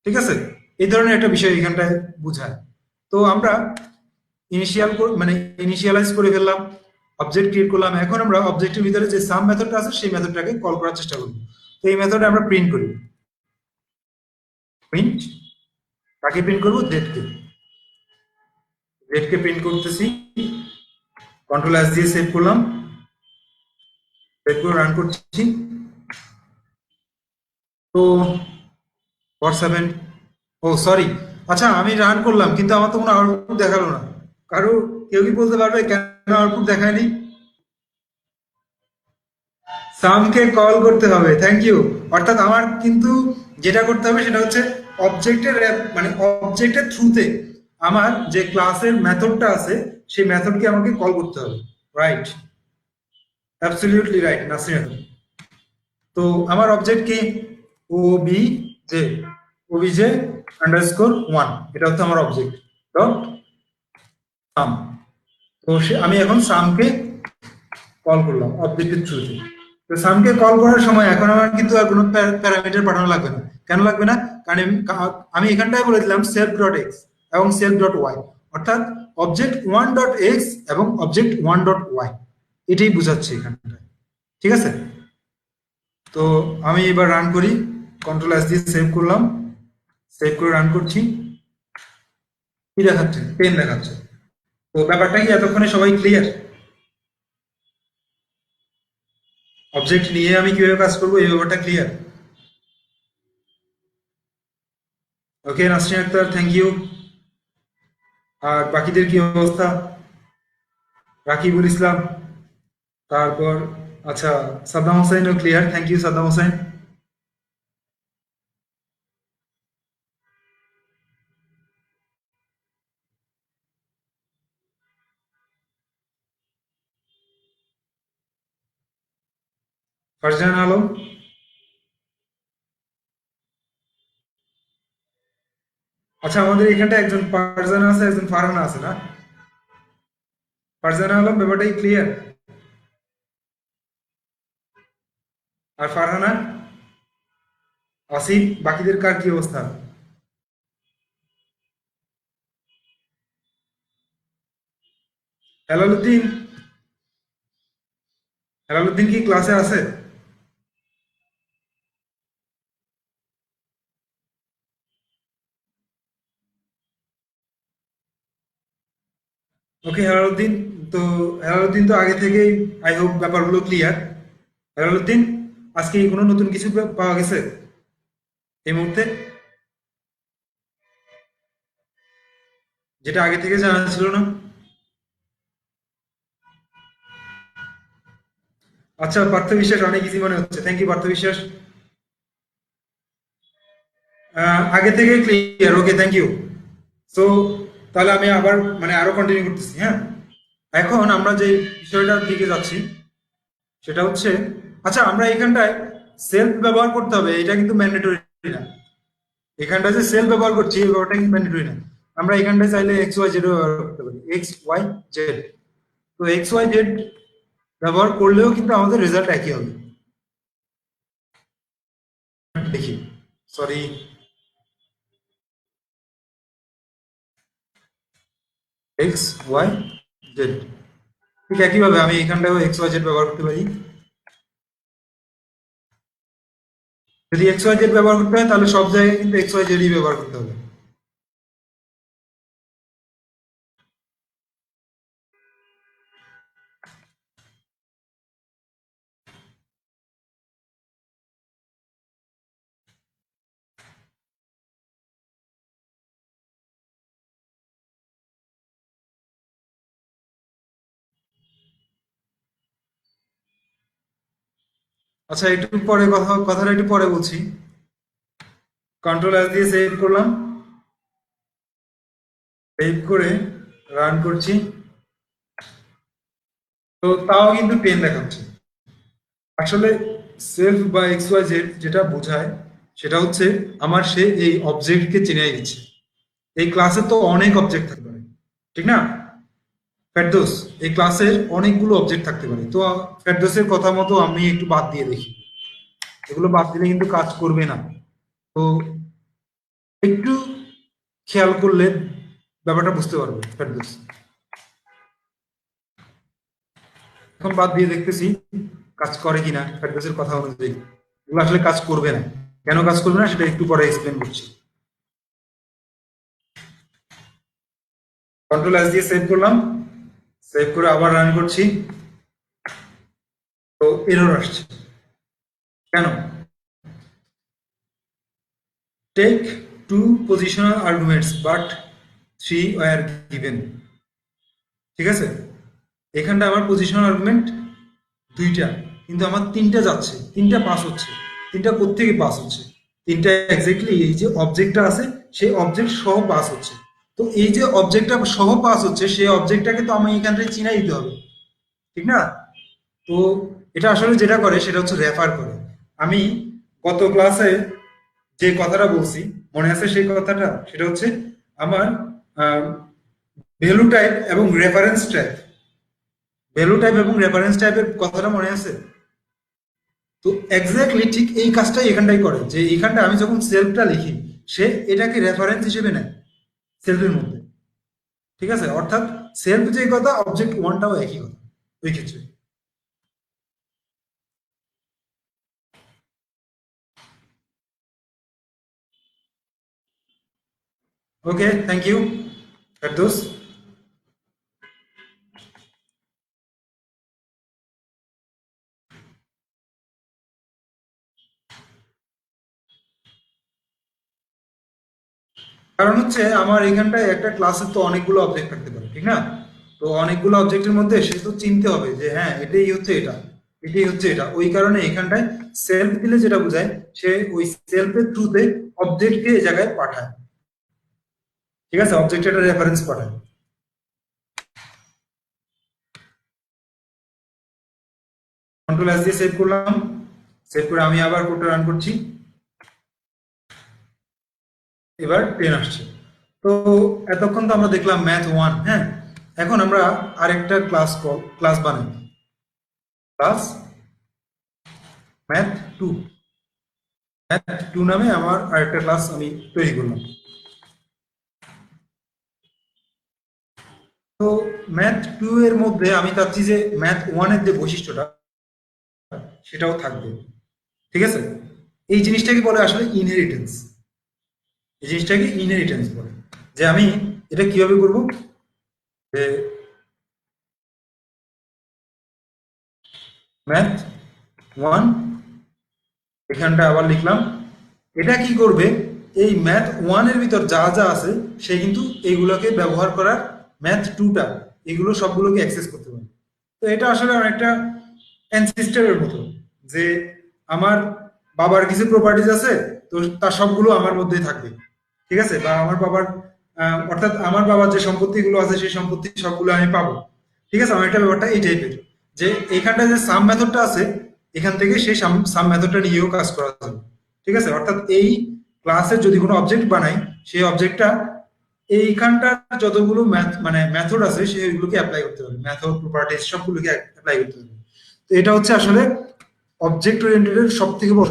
ঠিক আছে? এই ধরনের একটা বিষয় এখানটায় বোঝায়। তো আমরা মানে ইনিশিয়ালাইজ করে ফেললাম, অবজেক্ট ক্রিয়েট করলাম, এখন আমরা অবজেক্টের ভিতরে যে সাম মেথডটা আছে সেই মেথডটাকে কল করার চেষ্টা করব। তো এই মেথডে আমরা প্রিন্ট করি, প্রিন্ট, কাকে প্রিন্ট করবো? ডেটকে। ডেটকে প্রিন্ট করতেছি, কন্ট্রোল এস দিয়ে সেভ করলাম, সেভ করে রান করছি। তো হোয়াটসঅ্যাপেন, ও সরি, আচ্ছা আমি রান করলাম কিন্তু আমার তো কোনো আউটপুট দেখালো না। কারো, কেউ কি বলতে পারবে কেন আউটপুট দেখায়নি? সামকে কল করতে হবে, থ্যাংক ইউ। অর্থাৎ আমার কিন্তু যেটা করতে হবে সেটা হচ্ছে অবজেক্টের মানে অবজেক্টের থ্রুতে আমার যে ক্লাসের মেথডটা আছে সেই মেথডকে আমাকে কল করতে হবে, রাইট? Absolutely right Nasrin. তো আমার অবজেক্ট কি? O B J, OBJ underscore one, এটা হচ্ছে আমার অবজেক্ট ডট সাম। তো আমি এখন সামকে কল করলাম অবজেক্টের থ্রুতে। তো সামকে কল করার সময় এখন আমার কিন্তু আর কোনো প্যারামিটার পাঠানো লাগবে না। কেন লাগবে না? কারণ আমি এখানটায় বলে দিলাম সেলফ ডট এক্স এবং সেলফ ডট ওয়াই, অর্থাৎ অবজেক্ট ওয়ান ডট এক্স এবং অবজেক্ট ওয়ান ডট ওয়াই, এটাই বোঝাচ্ছে এখানটায়, ঠিক আছে? তো আমি এবার রান করি, কন্ট্রোল এস দিয়ে সেভ করলাম, সেভ করে রান করছি। কি দেখাচ্ছে? 10 দেখাচ্ছে। তো ব্যাপারটা কি এতক্ষণে সবাই ক্লিয়ার? অবজেক্ট নিয়ে আমি কিভাবে কাজ করবো এই ব্যাপারটা clear? Okay Nasrin Akter, thank you. আর বাকিদের কি অবস্থা? রাকিবুল ইসলাম, তারপর আচ্ছা, সাদ্দাম হোসেনও clear, thank you Saddam Hossain. Farzan Alam, আচ্ছা আমাদের এখানটা একজন ফারজানা আছে, একজন ফারহানা আছে না? ফারজানা আলম ব্যাপারটাই ক্লিয়ার, আর ফারহানা, আসিফ, বাকিদের কার কি অবস্থা? হেলালুদ্দিন, হেলালুদ্দিন কি ক্লাসে আছে? ওকে হেলালুদ্দিন, তো হেলালুদ্দিন তো আগে থেকেই আই হোপ ব্যাপারগুলো ক্লিয়ার। হেলালুদ্দিন, আজকে কি কোনো নতুন কিছু পাওয়া গেছে এই মুহূর্তে, যেটা আগে থেকে জানা ছিল না? আচ্ছা, পার্থ বিশ্বাস অনেক ইজি মনে হচ্ছে, থ্যাংক ইউ পার্থ বিশ্বাস। আগে থেকে clear, okay thank you. So তাহলে আমি আবার মানে আরো কন্টিনিউ করতেছি, হ্যাঁ। এখন আমরা যে বিষয়টার দিকে যাচ্ছি সেটা হচ্ছে, আচ্ছা আমরা এখানটায় সেলফ ব্যবহার করতে হবে, এটা কিন্তু ম্যান্ডেটরি না। এখানটায় যে সেলফ ব্যবহার করছি এই ব্যাপারটা কিন্তু ম্যান্ডেটরি না। আমরা এখানটায় চাইলে এক্স ওয়াই জেড ব্যবহার করতে পারি, এক্স ওয়াই জেড। তো এক্স ওয়াই জেড ব্যবহার করলেও কিন্তু আমাদের রেজাল্ট একই হবে। দেখি, সরি, এক্স ওয়াই জেড, ঠিক একইভাবে আমি এখানটাও এক্স ওয়াই জেড ব্যবহার করতে পারি। যদি এক্স ওয়াই জেড ব্যবহার করতে হয় তাহলে সব জায়গায় কিন্তু এক্স ওয়াই জেডই ব্যবহার করতে হবে। আচ্ছা, একটু পরে কথাটা একটু পরে বলছি। কন্ট্রোল এস দিয়ে সেভ করলাম, সেভ করে রান করছি। তো তাও কিন্তু পেন দেখাচ্ছে। আসলে সেলফ বা এক্স ওয়াই জেড যেটা বোঝায় সেটা হচ্ছে আমার সে এই অবজেক্টকে চিনিয়ে দিচ্ছে। এই ক্লাসে তো অনেক অবজেক্ট থাকতে পারে, ঠিক না ফেরদৌস? এই ক্লাসের অনেকগুলো অবজেক্ট থাকতে পারে। তো ফেরদৌসের কথা মতো আমি একটু বাদ দিয়ে দেখি, এগুলো বাদ দিলে কিন্তু কাজ করবে না। তো একটু খেয়াল করলে ব্যাপারটা বুঝতে পারবে ফেরদৌস। এখন বাদ দিয়ে দেখতেছি কাজ করে কিনা ফেরদৌসের কথা অনুযায়ী। এগুলো আসলে কাজ করবে না, কেন কাজ করবে না সেটা একটু পরে এক্সপ্লেন করছি। কন্ট্রোল এস দিয়ে সেভ করলাম, সেভ করে আবার রান করছি। তো এরর আসছে কেন? Take two positional arguments but three were given. ঠিক আছে, এখানটা আমার পজিশনাল আর্গুমেন্ট দুইটা, কিন্তু আমার তিনটা যাচ্ছে, তিনটা পাস হচ্ছে। তিনটা কোত্থেকে পাস হচ্ছে? তিনটা এক্স্যাক্টলি এই যে অবজেক্টটা আছে সেই অবজেক্ট সহ পাস হচ্ছে। তো এই যে অবজেক্টটা সহ পাস হচ্ছে সেই অবজেক্টটাকে তো আমি এখান থেকে চিনাই দিতে হবে, ঠিক না? তো এটা আসলে যেটা করে সেটা হচ্ছে রেফার করে। আমি গত ক্লাসে যে কথাটা বলছি মনে আছে সেই কথাটা? সেটা হচ্ছে আমার ভ্যালু টাইপ এবং রেফারেন্স টাইপ, ভ্যালু টাইপ এবং রেফারেন্স টাইপের কথাটা মনে আছে? তো এক্স্যাক্টলি ঠিক এই কাজটাই এখানটাই করে, যে এইখানটা আমি যখন সেলফটা লিখি সে এটাকে রেফারেন্স হিসেবে নেয় সেলফের মধ্যে। ঠিক আছে, অর্থাৎ সেলফ যে কথা অবজেক্ট ওয়ানটাও একই কথা ওই ক্ষেত্রে। Okay thank you Ferdous. কারণ হচ্ছে আমার এখানটায় একটা ক্লাসের তো অনেকগুলো অবজেক্ট থাকতে পারে, ঠিক না? তো অনেকগুলো অবজেক্টের মধ্যে সে তো চিনতে হবে যে হ্যাঁ এটাই হচ্ছে এটা, এটাই হচ্ছে এটা। ওই কারণে এখানটায় সেলফ দিলে যেটা বোঝায় সে ওই সেলফের থ্রুতে অবজেক্টকে এই জায়গায় পাঠায়। ঠিক আছে, অবজেক্ট একটা রেফারেন্স পাঠায়। কন্ট্রোল এস দিয়ে সেভ করলাম, সেভ করে আমি আবার কোডটা রান করছি। এবার 10 আসছে। তো এতক্ষণ তো আমরা দেখলাম ম্যাথ ওয়ান, হ্যাঁ। এখন আমরা আরেকটা ক্লাস বানাই, class math two. Math two নামে আমার আরেকটা ক্লাস আমি তৈরি করলাম। তো ম্যাথ টু এর মধ্যে আমি চাচ্ছি যে ম্যাথ ওয়ানের যে বৈশিষ্ট্যটা সেটাও থাকবে। ঠিক আছে, এই জিনিসটাকে বলে আসলে ইনহেরিটেন্স। এই জিনিসটাকে ইনহেরিটেন্স বলে। যে আমি এটা কিভাবে করব, যে ম্যাথ 1 এখানটা আবার লিখলাম। এটা কি করবে, এই ম্যাথ 1 এর ভিতর যা যা আছে সে কিন্তু এইগুলোকে ব্যবহার করার ম্যাথ 2টা এগুলো সবগুলোকে অ্যাক্সেস করতে পারে। তো এটা আসলে অনেকটা অ্যানসিস্টারের মতো, যে আমার বাবার কিছু প্রপার্টিজ আছে, তো তার সবগুলো আমার মধ্যেই থাকবে, ঠিক আছে, বা আমার বাবার অর্থাৎ আমার বাবার যে সম্পত্তিগুলো আছে সেই সম্পত্তি সবগুলো আমি পাবো, ঠিক আছে। আমার একটা ব্যাপারটা এই টাইপের, যে এখানটা যে সাম মেথডটা আছে এখান থেকে সেই সাম মেথডটা নিয়েও কাজ করা যাবে, ঠিক আছে। অর্থাৎ এই ক্লাসের যদি কোনো অবজেক্ট বানাই, সেই অবজেক্টটা এইখানটার যতগুলো ম্যাথ মানে মেথড আছে সেগুলোকে অ্যাপ্লাই করতে হবে, মেথড প্রপার্টিজ সবগুলোকে অ্যাপ্লাই করতে হবে। তো এটা হচ্ছে আসলে অবজেক্ট ওরিয়েন্টেড এর সব থেকে বড়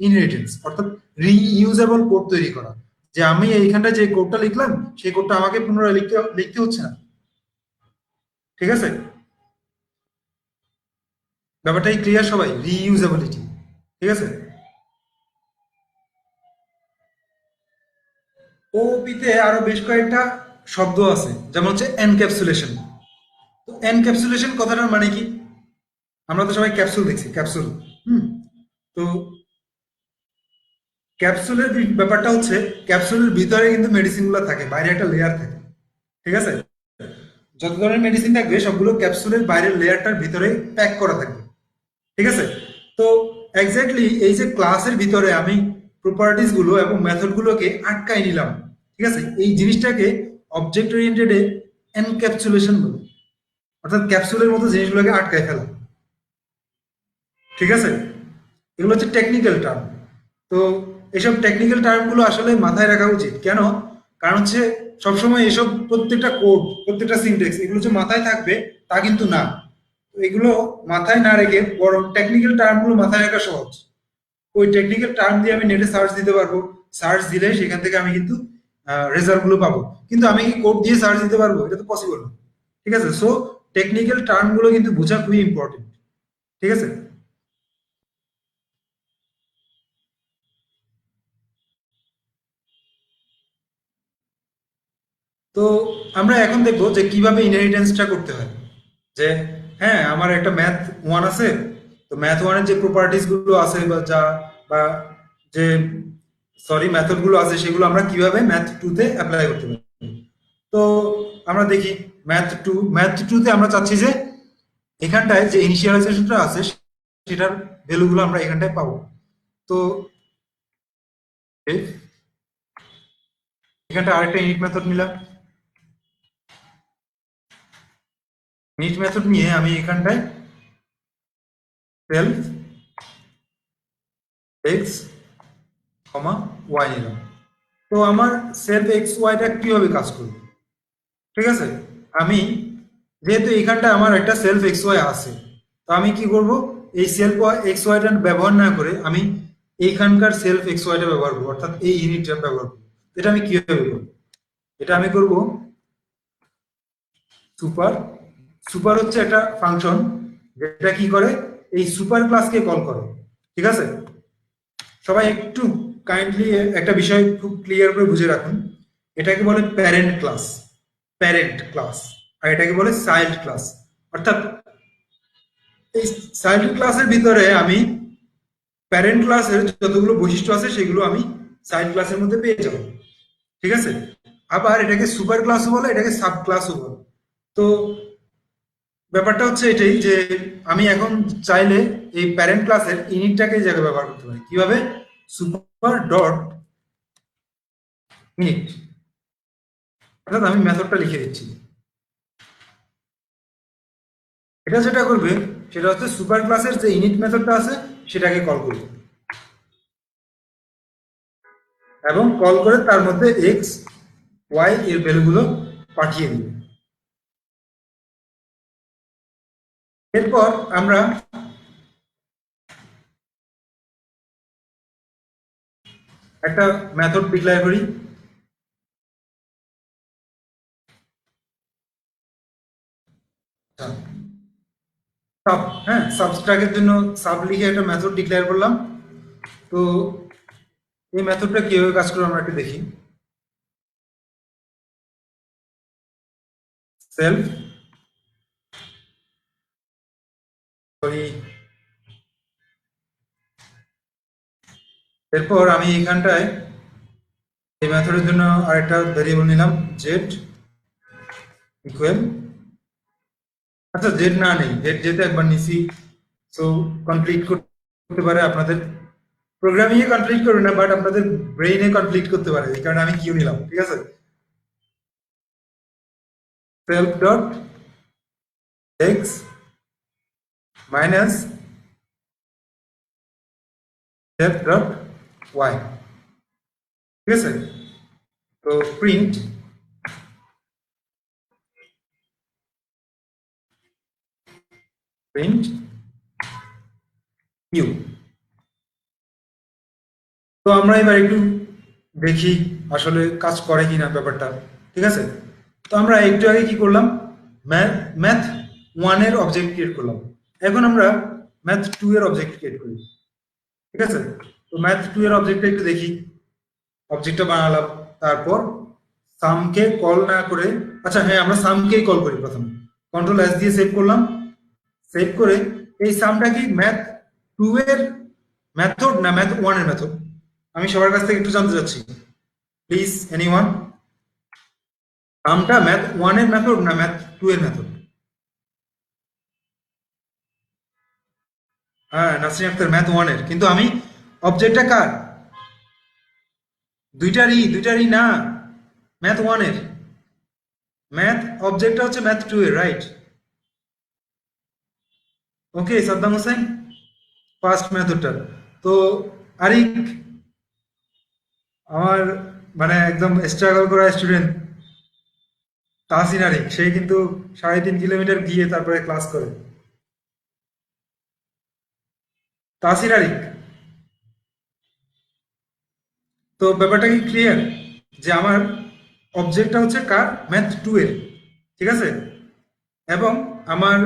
ইনহেরিটেন্স, অর্থাৎ রিইউজেবল কোড তৈরি করা, যে আমি এইখানটা যে কোডটা লিখলাম সেই কোডটা আমাকে পুনরায় লিখতে লিখতে হচ্ছে না, ঠিক আছে। ব্যাপারটাই ক্লিয়ার সবাই, রিইউজেবিলিটি, ঠিক আছে। ওপিতে আরো বেশ কয়েকটা শব্দ আছে, যেমন হচ্ছে এনক্যাপসুলেশন। তো এনক্যাপসুলেশন কথাটার মানে কি? আমরা তো সবাই ক্যাপসুল দেখছি, ক্যাপসুল। হুম। তো ক্যাপসুলের ব্যাপারটা হচ্ছে, ক্যাপসুলের ভিতরে কিন্তু মেডিসিন গুলো থাকে, বাইরে একটা লেয়ার থাকে, ঠিক আছে। যত ধরনের মেডিসিন থাকবে সবগুলো ক্যাপসুলের বাইরের লেয়ারটার ভিতরে প্যাক করা থাকবে, ঠিক আছে। তো এক্স্যাক্টলি এই যে ক্লাসের ভিতরে আমি প্রপার্টিজ গুলো এবং মেথড গুলোকে আটকাই নিলাম, ঠিক আছে, এই জিনিসটাকে অবজেক্ট ওরিয়েন্টেডে এনক্যাপসুলেশন বলে, অর্থাৎ ক্যাপসুলের মতো জিনিসগুলোকে আটকায় ফেলা, ঠিক আছে। এগুলো হচ্ছে টেকনিক্যাল টার্ম। তো এইসব টেকনিক্যাল টার্মগুলো আসলে মাথায় রাখা উচিত। কেন? কারণ হচ্ছে সবসময় এসব প্রত্যেকটা কোড, প্রত্যেকটা সিনট্যাক্স এগুলো যে মাথায় থাকবে তা কিন্তু না। তো এগুলো মাথায় না রেখে বরং টেকনিক্যাল টার্মগুলো মাথায় রাখা সহজ। ওই টেকনিক্যাল টার্ম দিয়ে আমি নেটে সার্চ দিতে পারবো, সার্চ দিলে সেখান থেকে আমি কিন্তু রেজাল্ট গুলো পাবো। কিন্তু আমি কি কোড দিয়ে সার্চ দিতে পারবো? এটা তো পসিবল না, ঠিক আছে। সো টেকনিক্যাল টার্ম গুলো কিন্তু বোঝা খুবই ইম্পর্টেন্ট, ঠিক আছে। তো আমরা এখন দেখবো যে কিভাবে ইনহেরিটেন্সটা করতে হয়। যে হ্যাঁ, আমার একটা ম্যাথ ওয়ান আছে, তো ম্যাথ ওয়ানের যে প্রপার্টিজ গুলো আছে বা যা বা যে সরি মেথড গুলো আছে সেগুলো আমরা কিভাবে ম্যাথ টু তে অ্যাপ্লাই করতে পারি। তো আমরা দেখি ম্যাথ টু তে আমরা চাচ্ছি যে এখানটায় যে ইনিশিয়ালাইজেশনটা আছে সেটার ভ্যালুগুলো আমরা এখানটায় পাবো। তো এখানটা আরেকটা ইনিট মেথড নিলাম। ইনিট মেথড নিয়ে আমি এখানটায় সেলফ এক্স কমা ওয়াই নিলাম। তো আমার সেলফ এক্স ওয়াইটা কিভাবে কাজ করবে, ঠিক আছে। আমি যেহেতু এখানটা আমার একটা সেলফ এক্স ওয়াই আছে, তো আমি কি করব, এই সেলফ এক্স ওয়াইটা ব্যবহার না করে আমি এইখানকার সেলফ এক্স ওয়াইটা ব্যবহার করবো, অর্থাৎ এই ইউনিটটা ব্যবহার করবো। এটা আমি কিভাবে করবো? এটা আমি করব সুপার। সুপার হচ্ছে একটা ফাংশন যেটা কি করে, এই সুপার ক্লাসকে কল করে, ঠিক আছে। সবাই একটু কাইন্ডলি একটা বিষয় খুব ক্লিয়ার করে বুঝে রাখুন। এটাকে বলে প্যারেন্ট ক্লাস, প্যারেন্ট ক্লাস, আর এটাকে বলে চাইল্ড ক্লাস। অর্থাৎ এই চাইল্ড ক্লাসের ভিতরে আমি প্যারেন্ট ক্লাসের যতগুলো বৈশিষ্ট্য আছে সেগুলো আমি চাইল্ড ক্লাসের মধ্যে পেয়ে যাব, ঠিক আছে। আবার এটাকে সুপার ক্লাসও বলে, এটাকে সাব ক্লাসও বলে। তো ব্যাপারটা হচ্ছে এটাই যে আমি এখন চাইলে এই প্যারেন্ট ক্লাসের ইনিটটাকে এই জায়গায় ব্যবহার করতে পারি কিভাবে, সুপার ডট ইনিট, অর্থাৎ আমি মেথডটা লিখে দিচ্ছি। এটা যেটা করবে সেটা হচ্ছে সুপার ক্লাসের যে ইনিট মেথডটা আছে সেটাকে কল করবে, এবং কল করে তার মধ্যে এক্স ওয়াই এর ভ্যালুগুলো পাঠিয়ে দিবে। এরপর আমরা একটা মেথড ডিক্লেয়ার করি। সাব, হ্যাঁ, সাবস্ট্রাকের জন্য সাব লিখে একটা মেথড ডিক্লেয়ার করলাম। তো এই মেথডটা কিভাবে কাজ করে আমরা একটু দেখি। সেলফ, সরি, এরপর আমি এখানটায় এই মেথডের জন্য আরেকটা ভেরিয়েবল নিলাম জেড ইকুয়াল, আচ্ছা জেড না নেই, জেড যেতে একবার নিছি, সো কমপ্লিট করতে পারে আপনাদের প্রোগ্রামিং এ কমপ্লিট করবে না, বাট আপনাদের ব্রেইনে কমপ্লিট করতে পারে, এই কারণে আমি কিউ নিলাম, ঠিক আছে। Self dot X minus self dot Y, ঠিক আছে। তো প্রিন্ট প্রিন্ট কিউ। তো আমরা এবার একটু দেখি আসলে কাজ করে কিনা ব্যাপারটা, ঠিক আছে। তো আমরা একটু আগে কি করলাম, ম্যাথ ওয়ানের অবজেক্ট ক্রিয়েট করলাম, এখন আমরা ম্যাথ টু এর অবজেক্ট ক্রিয়েট করি, ঠিক আছে। তো ম্যাথ টু এর অবজেক্টটা একটু দেখি, অবজেক্টটা বানালাম, তারপর সামকে কল না করে, আচ্ছা হ্যাঁ আমরা সামকেই কল করি প্রথমে, কন্ট্রোল এস দিয়ে সেভ করলাম, সেভ করে এই সামটা কি ম্যাথ টু এর মেথড না ম্যাথ ওয়ান এর মেথড, আমি সবার কাছ থেকে একটু জানতে চাচ্ছি, প্লিজ এনিওয়ান, সামটা ম্যাথ ওয়ান এর মেথড না ম্যাথ টু এর মেথড? হ্যাঁ নাসরিন আক্তার ম্যাথ ওয়ান এর, কিন্তু আমি অবজেক্টটা কার, দুইটারই না, ম্যাথ ওয়ান এর, ম্যাথ অবজেক্টটা হচ্ছে ম্যাথ টু এর, রাইট। ওকে সাদ্দাম হোসেন, ফার্স্ট মেথডটা। তো আরিক, আমার মানে একদম স্ট্রাগল করা স্টুডেন্ট তাহসিন আরিক, সে কিন্তু 3.5 কিলোমিটার গিয়ে তারপরে ক্লাস করে। তাহসিন আরিক, তো ব্যাপারটা কি ক্লিয়ার, যে আমার অবজেক্টটা হচ্ছে কার, ম্যাথ টু এর, ঠিক আছে। এবং আমার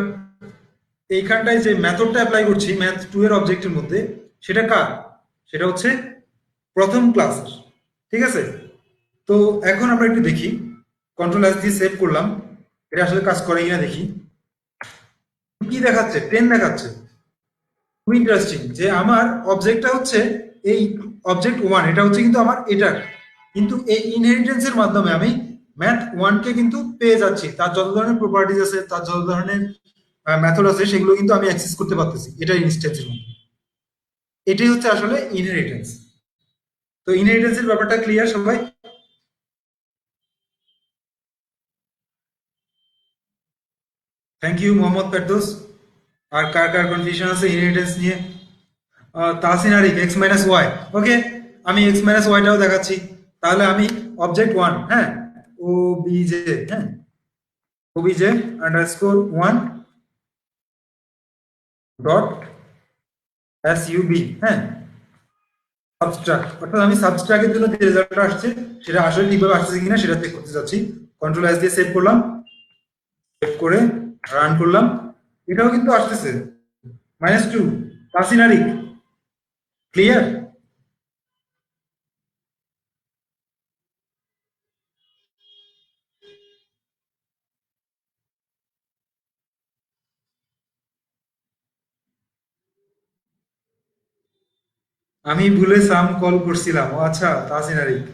এইখানটায় যে মেথডটা অ্যাপ্লাই করছি ম্যাথ টু এর অবজেক্টের মধ্যে, সেটা কার, সেটা হচ্ছে প্রথম ক্লাসের, ঠিক আছে। তো এখন আমরা একটু দেখি, কন্ট্রোল এস দিয়ে সেভ করলাম, এটা আসলে কাজ করে কিনা দেখি। কি দেখাচ্ছে, 10 দেখাচ্ছে, খুব ইন্টারেস্টিং, যে আমার অবজেক্টটা হচ্ছে এই অবজেক্ট ওয়ান, এটা হচ্ছে কিন্তু আমার এটার, কিন্তু এই ইনহেরিটেন্সের মাধ্যমে আমি ম্যাথ ওয়ানকে কিন্তু পেয়ে যাচ্ছি, তার যত ধরনের প্রপার্টিজ আছে, তার যত ধরনের মেথড আছে, সেগুলো কিন্তু আমি অ্যাক্সেস করতে পারতেছি এটা ইনস্ট্যান্সের মধ্যে। এটাই হচ্ছে আসলে ইনহেরিটেন্স। তো ইনহেরিটেন্সের ব্যাপারটা ক্লিয়ার সবাই? Thank you Mohammad Ferdous. আর কার কার কনফিউশন আছে ইনহেরিটেন্স নিয়ে? Tahsin Arif X minus Y, okay, আমি এক্স মাইনাস ওয়াইটাও দেখাচ্ছি। তাহলে আমি অবজেক্ট ওয়ান, হ্যাঁ, ও বিজে, হ্যাঁ, O BJ underscore one dot S UB, হ্যাঁ, সাবস্ট্রাক্ট, অর্থাৎ আমি সাবস্ট্রাক্টের জন্য যে রেজাল্টটা আসছে সেটা আসলে ঠিকভাবে আসছে কিনা সেটা চেক করতে যাচ্ছি। কন্ট্রোল এস দিয়ে সেভ করলাম, সেভ করে রান করলাম, এটাও কিন্তু আসতেছে -2। তাহসিন আরিফ, ক্লিয়ার? আমি ভুলে সাম কল করছিলাম, ও আচ্ছা তাহসিন আরিফ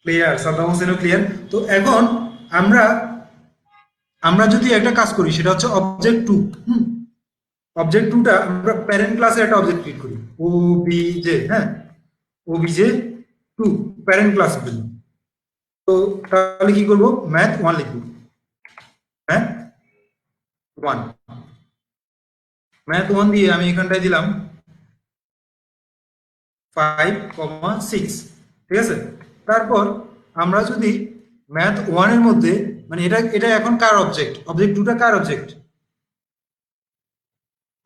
ক্লিয়ার, সাদ্দাম হোসেনও ক্লিয়ার। তো এখন আমরা আমরা যদি একটা কাজ করি সেটা হচ্ছে অবজেক্ট টু, হুম, অবজেক্ট টুটা আমরা প্যারেন্ট ক্লাসে একটা অবজেক্ট ক্রিয়েট করি, ও বিজে, হ্যাঁ, ও বিজে টু, প্যারেন্ট ক্লাস জন্য। তো তাহলে কি করব, ম্যাথ ওয়ান লিখব, ম্যাথ ওয়ান, ম্যাথ ওয়ান দিয়ে আমি এখানটায় দিলাম 5,6, ঠিক আছে। তারপর আমরা যদি ম্যাথ ওয়ানের মধ্যে, মানে এটা এটা এখন কার অবজেক্ট, অবজেক্ট টুটা কার অবজেক্ট,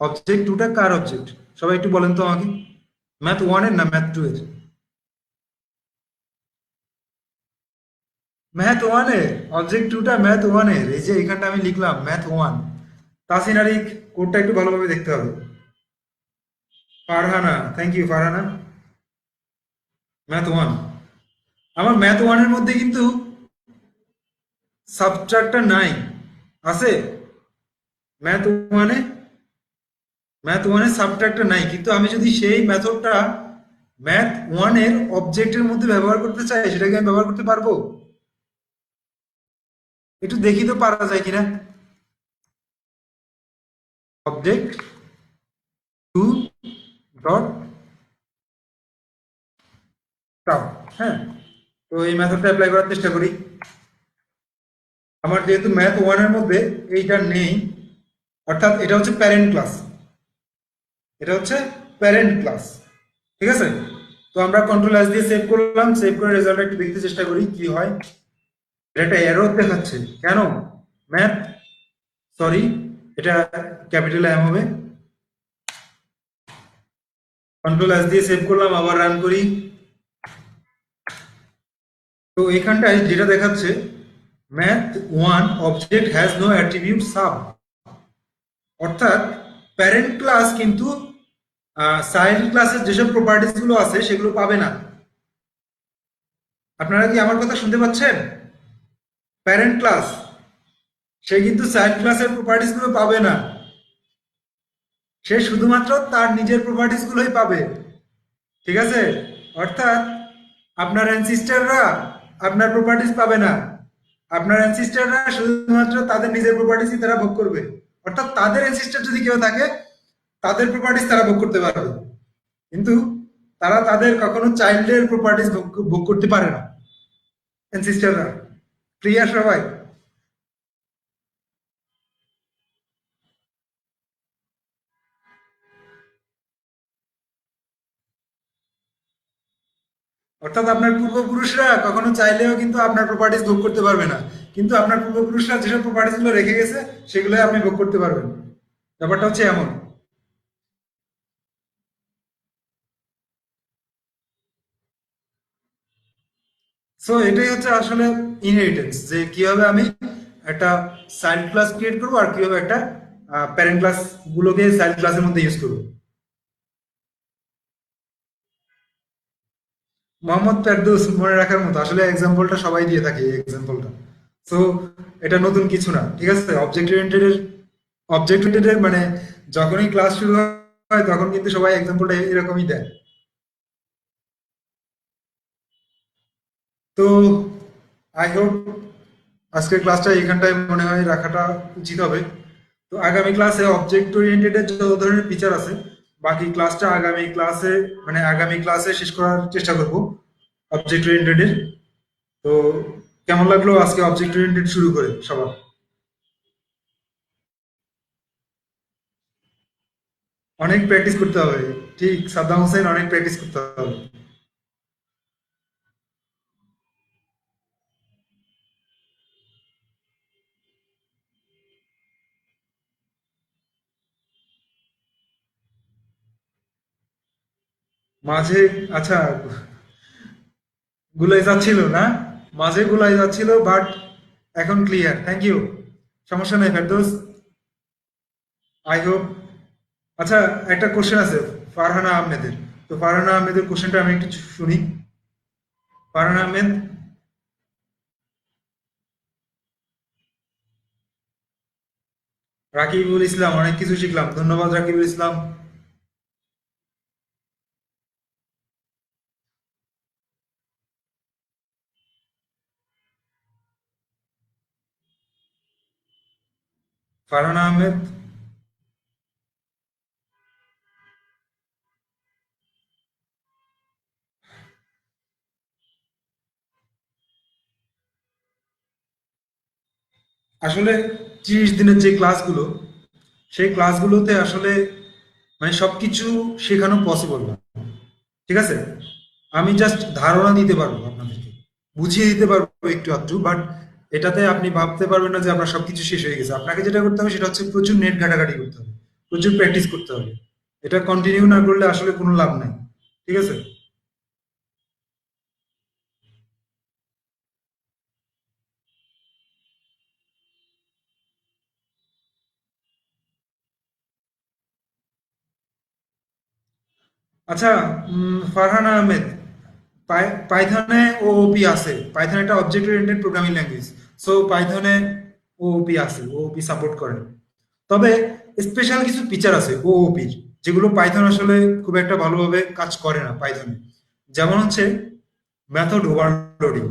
অবজেক্ট টুটা কার অবজেক্ট, সবাই একটু বলেন তো আমাকে, ম্যাথ ওয়ানের না ম্যাথ টু এর? ম্যাথ ওয়ানের, অবজেক্ট টুটা ম্যাথ ওয়ানের, এই যে এখানটা আমি লিখলাম ম্যাথ ওয়ান। তাসিন আরিক, কোডটা একটু ভালোভাবে দেখতে হবে। Farhana, thank you Farhana, math one, আমার ম্যাথ ওয়ানের মধ্যে কিন্তু সাবট্রাক্টর নাই, আছে ম্যাথ ওয়ানে, ম্যাথ ওয়ানে সাবট্রাক্টর নাই, কিন্তু আমি যদি সেই মেথডটা ম্যাথ ওয়ান এর অবজেক্টের মধ্যে ব্যবহার করতে চাই, সেটাকে আমি ব্যবহার করতে পারবো? একটু দেখি তো পারা যায় কিনা। অবজেক্ট টু ডট টাও। হ্যাঁ, তো এই মেথডটা অ্যাপ্লাই করার চেষ্টা করি। আমার যেহেতু ম্যাথ ওয়ান এর মধ্যে এইটা নেই, অর্থাৎ এটা হচ্ছে প্যারেন্ট ক্লাস, এটা হচ্ছে প্যারেন্ট ক্লাস, ঠিক আছে। তো আমরা কন্ট্রোল এস দিয়ে সেভ করলাম, সেভ করে রেজাল্ট একটু দেখতে চেষ্টা করি কি হয়। এটা একটা এরর দেখাচ্ছে কেন? ম্যাথ, সরি, এটা ক্যাপিটাল এম হবে। কন্ট্রোল এস দিয়ে সেভ করলাম, আবার রান করি। তো এখানটায় যেটা দেখাচ্ছে, math one object has no attribute sub, অর্থাৎ প্যারেন্ট ক্লাস কিন্তু চাইল্ড ক্লাসের যেসব প্রপার্টিস গুলো আছে সেগুলো পাবে না। আপনারা কি আমার কথা শুনতে পাচ্ছেন? প্যারেন্ট ক্লাস সে কিন্তু চাইল্ড ক্লাসের প্রপার্টিস গুলো পাবে না, সে শুধুমাত্র তার নিজের প্রপার্টিস গুলোই পাবে, ঠিক আছে। অর্থাৎ আপনার অ্যানসিস্টাররা আপনার প্রপার্টিস পাবে না, আপনার অ্যানসিস্টাররা শুধুমাত্র তাদের নিজের প্রপার্টিসই তারা ভোগ করবে। অর্থাৎ তাদের অ্যানসিস্টার যদি কেউ থাকে, তাদের প্রপার্টিস তারা ভোগ করতে পারবে, কিন্তু তারা তাদের কখনো চাইল্ডের প্রপার্টিস ভোগ করতে পারে না, অ্যানসিস্টাররা। ক্লিয়ার সবাই? অর্থাৎ আপনার পূর্বপুরুষরা কখনো চাইলেও কিন্তু আপনার প্রপার্টিস ভোগ করতে পারবে না, কিন্তু আপনার পূর্বপুরুষরা যেসব প্রপার্টিস গুলো রেখে গেছে সেগুলোই আপনি ভোগ করতে পারবেন। ব্যাপারটা হচ্ছে এমন। সো এটাই হচ্ছে আসলে ইনহেরিটেন্স, যে কিভাবে আমি একটা চাইল্ড ক্লাস ক্রিয়েট করবো আর কিভাবে একটা প্যারেন্ট ক্লাস গুলোকে চাইল্ড ক্লাসের মধ্যে ইউজ করবো। মোহাম্মদ ফেরদৌস মনে রাখার মতো, আসলে এক্সাম্পলটা সবাই দিয়ে থাকে এই এক্সাম্পলটা। সো এটা নতুন কিছু না, ঠিক আছে। অবজেক্ট ওরিয়েন্টেড মানে যখনই ক্লাস শুরু হয় তখন কিন্তু সবাই এক্সাম্পলটা এরকমই দেয়। তো আই হোপ আজকের ক্লাসটা এখানটায় মনে হয় রাখাটা উচিত হবে। তো আগামী ক্লাসে অবজেক্ট ওরিয়েন্টেডের যত ধরনের ফিচার আছে, বাকি ক্লাসটা আগামী ক্লাসে, মানে আগামী ক্লাসে শেষ করার চেষ্টা করব অবজেক্ট ওরিয়েন্টেডের। তো কেমন লাগলো আজকে অবজেক্ট ওরিয়েন্টেড শুরু করে সবার? অনেক প্র্যাকটিস করতে হবে। ঠিক, সাদ্দাম হোসেন, অনেক প্র্যাকটিস করতে হবে। মাঝে, আচ্ছা, গুলাই যাচ্ছিল না, মাঝে গুলাই যাচ্ছিল, বাট এখন ক্লিয়ার। Thank you. সমস্যা নেই ফেরদৌস, আই হোপ। আচ্ছা, একটা কোশ্চেন আছে ফারহানা আহমেদের। তো ফারহানা আহমেদের কোশ্চেনটা আমি একটু শুনি। ফারহানা আহমেদ। রাকিবুল ইসলাম, অনেক কিছু শিখলাম, ধন্যবাদ রাকিবুল ইসলাম। ফারহানা আহমেদ। আসলে 30 দিনের যে ক্লাসগুলো, সেই ক্লাসগুলোতে আসলে মানে সবকিছু শেখানো পসিবল না, ঠিক আছে। আমি জাস্ট ধারণা দিতে পারবো আপনাদেরকে, বুঝিয়ে দিতে পারবো একটু আধটু, বাট এটাতে আপনি ভাবতে পারবেন না যে আপনার সবকিছু শেষ হয়ে গেছে। আপনাকে যেটা করতে হবে সেটা হচ্ছে প্রচুর নেট ঘাটাঘাটি করতে হবে, প্রচুর প্র্যাকটিস করতে হবে। এটা কন্টিনিউ না করলে আসলে কোনো লাভ নাই, ঠিক আছে। আচ্ছা, ফারহান আহমেদ, পাইথনে ওওপি আছে। পাইথন একটা object oriented programming language. So পাইথনে ওওপি আছে, ওওপি সাপোর্ট করে। তবে স্পেশাল কিছু ফিচার আছে ওওপির, যেগুলো পাইথন আসলে খুব একটা ভালোভাবে কাজ করে না পাইথনে। যেমন হচ্ছে মেথড ওভারলোডিং।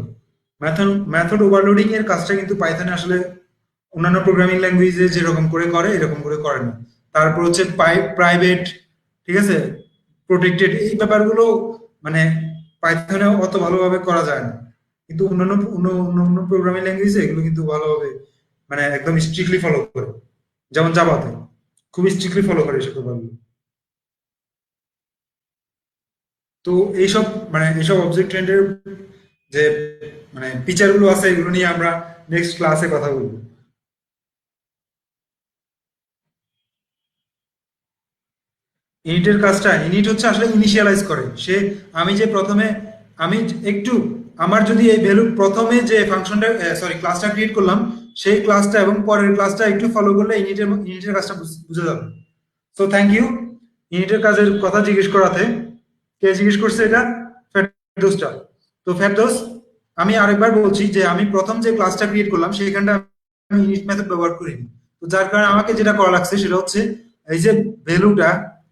মেথড ওভারলোডিং এর কাজটা কিন্তু পাইথনে আসলে অন্যান্য প্রোগ্রামিং ল্যাঙ্গুয়েজে যেরকম করে করে এরকম করে করে না। তারপর হচ্ছে প্রাইভেট, ঠিক আছে, প্রোটেক্টেড, এই ব্যাপারগুলো মানে পাইথনে অত ভালোভাবে করা যায় না। কিন্তু অন্যান্য প্রোগ্রামিং ল্যাঙ্গুয়েজে এগুলো কিন্তু ভালোভাবে মানে একদম স্ট্রিক্টলি ফলো করে। যেমন জাভাতে খুব স্ট্রিক্টলি ফলো করে এসব ব্যাপারগুলো। তো এইসব এইসব অবজেক্ট ট্রেন্ডের যে ফিচারগুলো আছে এগুলো নিয়ে আমরা নেক্সট ক্লাসে কথা বলবো। ইনিটের কাজটা, ইনিট হচ্ছে আসলে ইনিশিয়ালাইজ করে সে। আমি যে প্রথমে আমি একটু আমার যদি এই ভ্যালু প্রথমে যে ফাংশনটা সরি ক্লাসটা ক্রিয়েট করলাম সেই ক্লাসটা এবং পরের ক্লাসটা একটু ফলো করলে ইনিটের কাজটা বুঝে যাবে। সো থ্যাংক ইউ ইউনিটের কাজের কথা জিজ্ঞেস করাতে। কে জিজ্ঞেস করছে এটা? ফেরদৌসটা। তো ফেরদৌস, আমি আরেকবার বলছি যে আমি প্রথম যে ক্লাসটা ক্রিয়েট করলাম সেইখানটা আমি ইনিট মেথড ব্যবহার করিনি। তো যার কারণে আমাকে যেটা করা লাগছে সেটা হচ্ছে এই যে ভ্যালুটা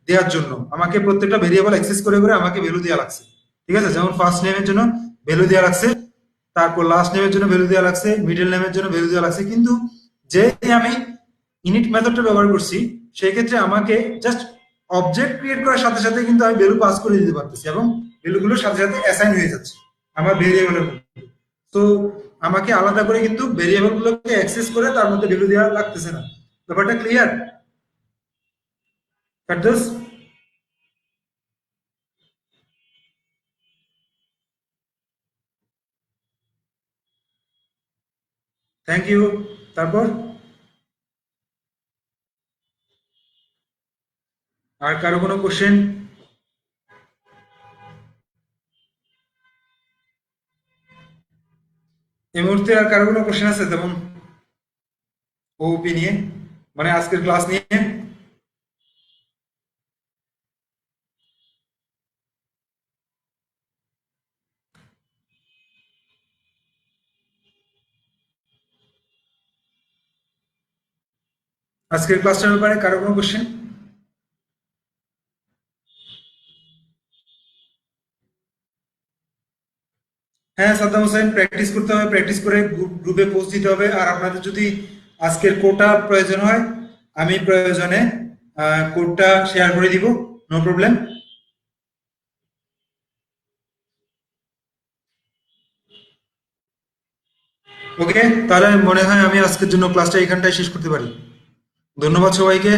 দেওয়ার জন্য আমাকে প্রত্যেকটা ভেরিয়েবল অ্যাক্সেস করে করে আমাকে ভ্যালু দেওয়া লাগছে। ঠিক আছে, যেমন ফার্স্ট নেমের জন্য ভ্যালু দেওয়া লাগছে, তারপর লাস্ট নেমের জন্য ভ্যালু দেওয়া লাগছে, মিডল নেমের জন্য ভ্যালু দেওয়া লাগছে। কিন্তু যে আমি ইনিট মেথডটা ব্যবহার করছি সেই ক্ষেত্রে আমাকে জাস্ট অবজেক্ট ক্রিয়েট করার সাথে সাথে কিন্তু আমি ভ্যালু পাস করে দিতে পারতেছি এবং ভ্যালুগুলোর সাথে সাথে অ্যাসাইন হয়ে যাচ্ছে আমার ভেরিয়েবলের মধ্যে। তো আমাকে আলাদা করে কিন্তু ভেরিয়েবল গুলোকে অ্যাক্সেস করে তার মধ্যে ভ্যালু দেওয়া লাগতেছে না। ব্যাপারটা ক্লিয়ার ফেরদৌস? Thank you. তারপর আর কারো কোনো কোশ্চেন? এই মুহূর্তে আর কারো কোনো কোশ্চেন আছে তেমন ওপি নিয়ে, আজকের ক্লাস নিয়ে? আজকের ক্লাসটার ব্যাপারে কারো কোনো কোশ্চেন? হ্যাঁ সাদ্দাম হোসেন, প্র্যাকটিস করতে হবে, প্র্যাকটিস করে গ্রুপে পোস্ট দিতে হবে। আর আপনাদের যদি আজকের কোডটা প্রয়োজন হয় আমি প্রয়োজনে কোডটা শেয়ার করে দিব, নো প্রবলেম। ওকে, তাহলে মনে হয় আমি আজকের জন্য ক্লাসটা এখানটায় শেষ করতে পারি। ধন্যবাদ সবাইকে।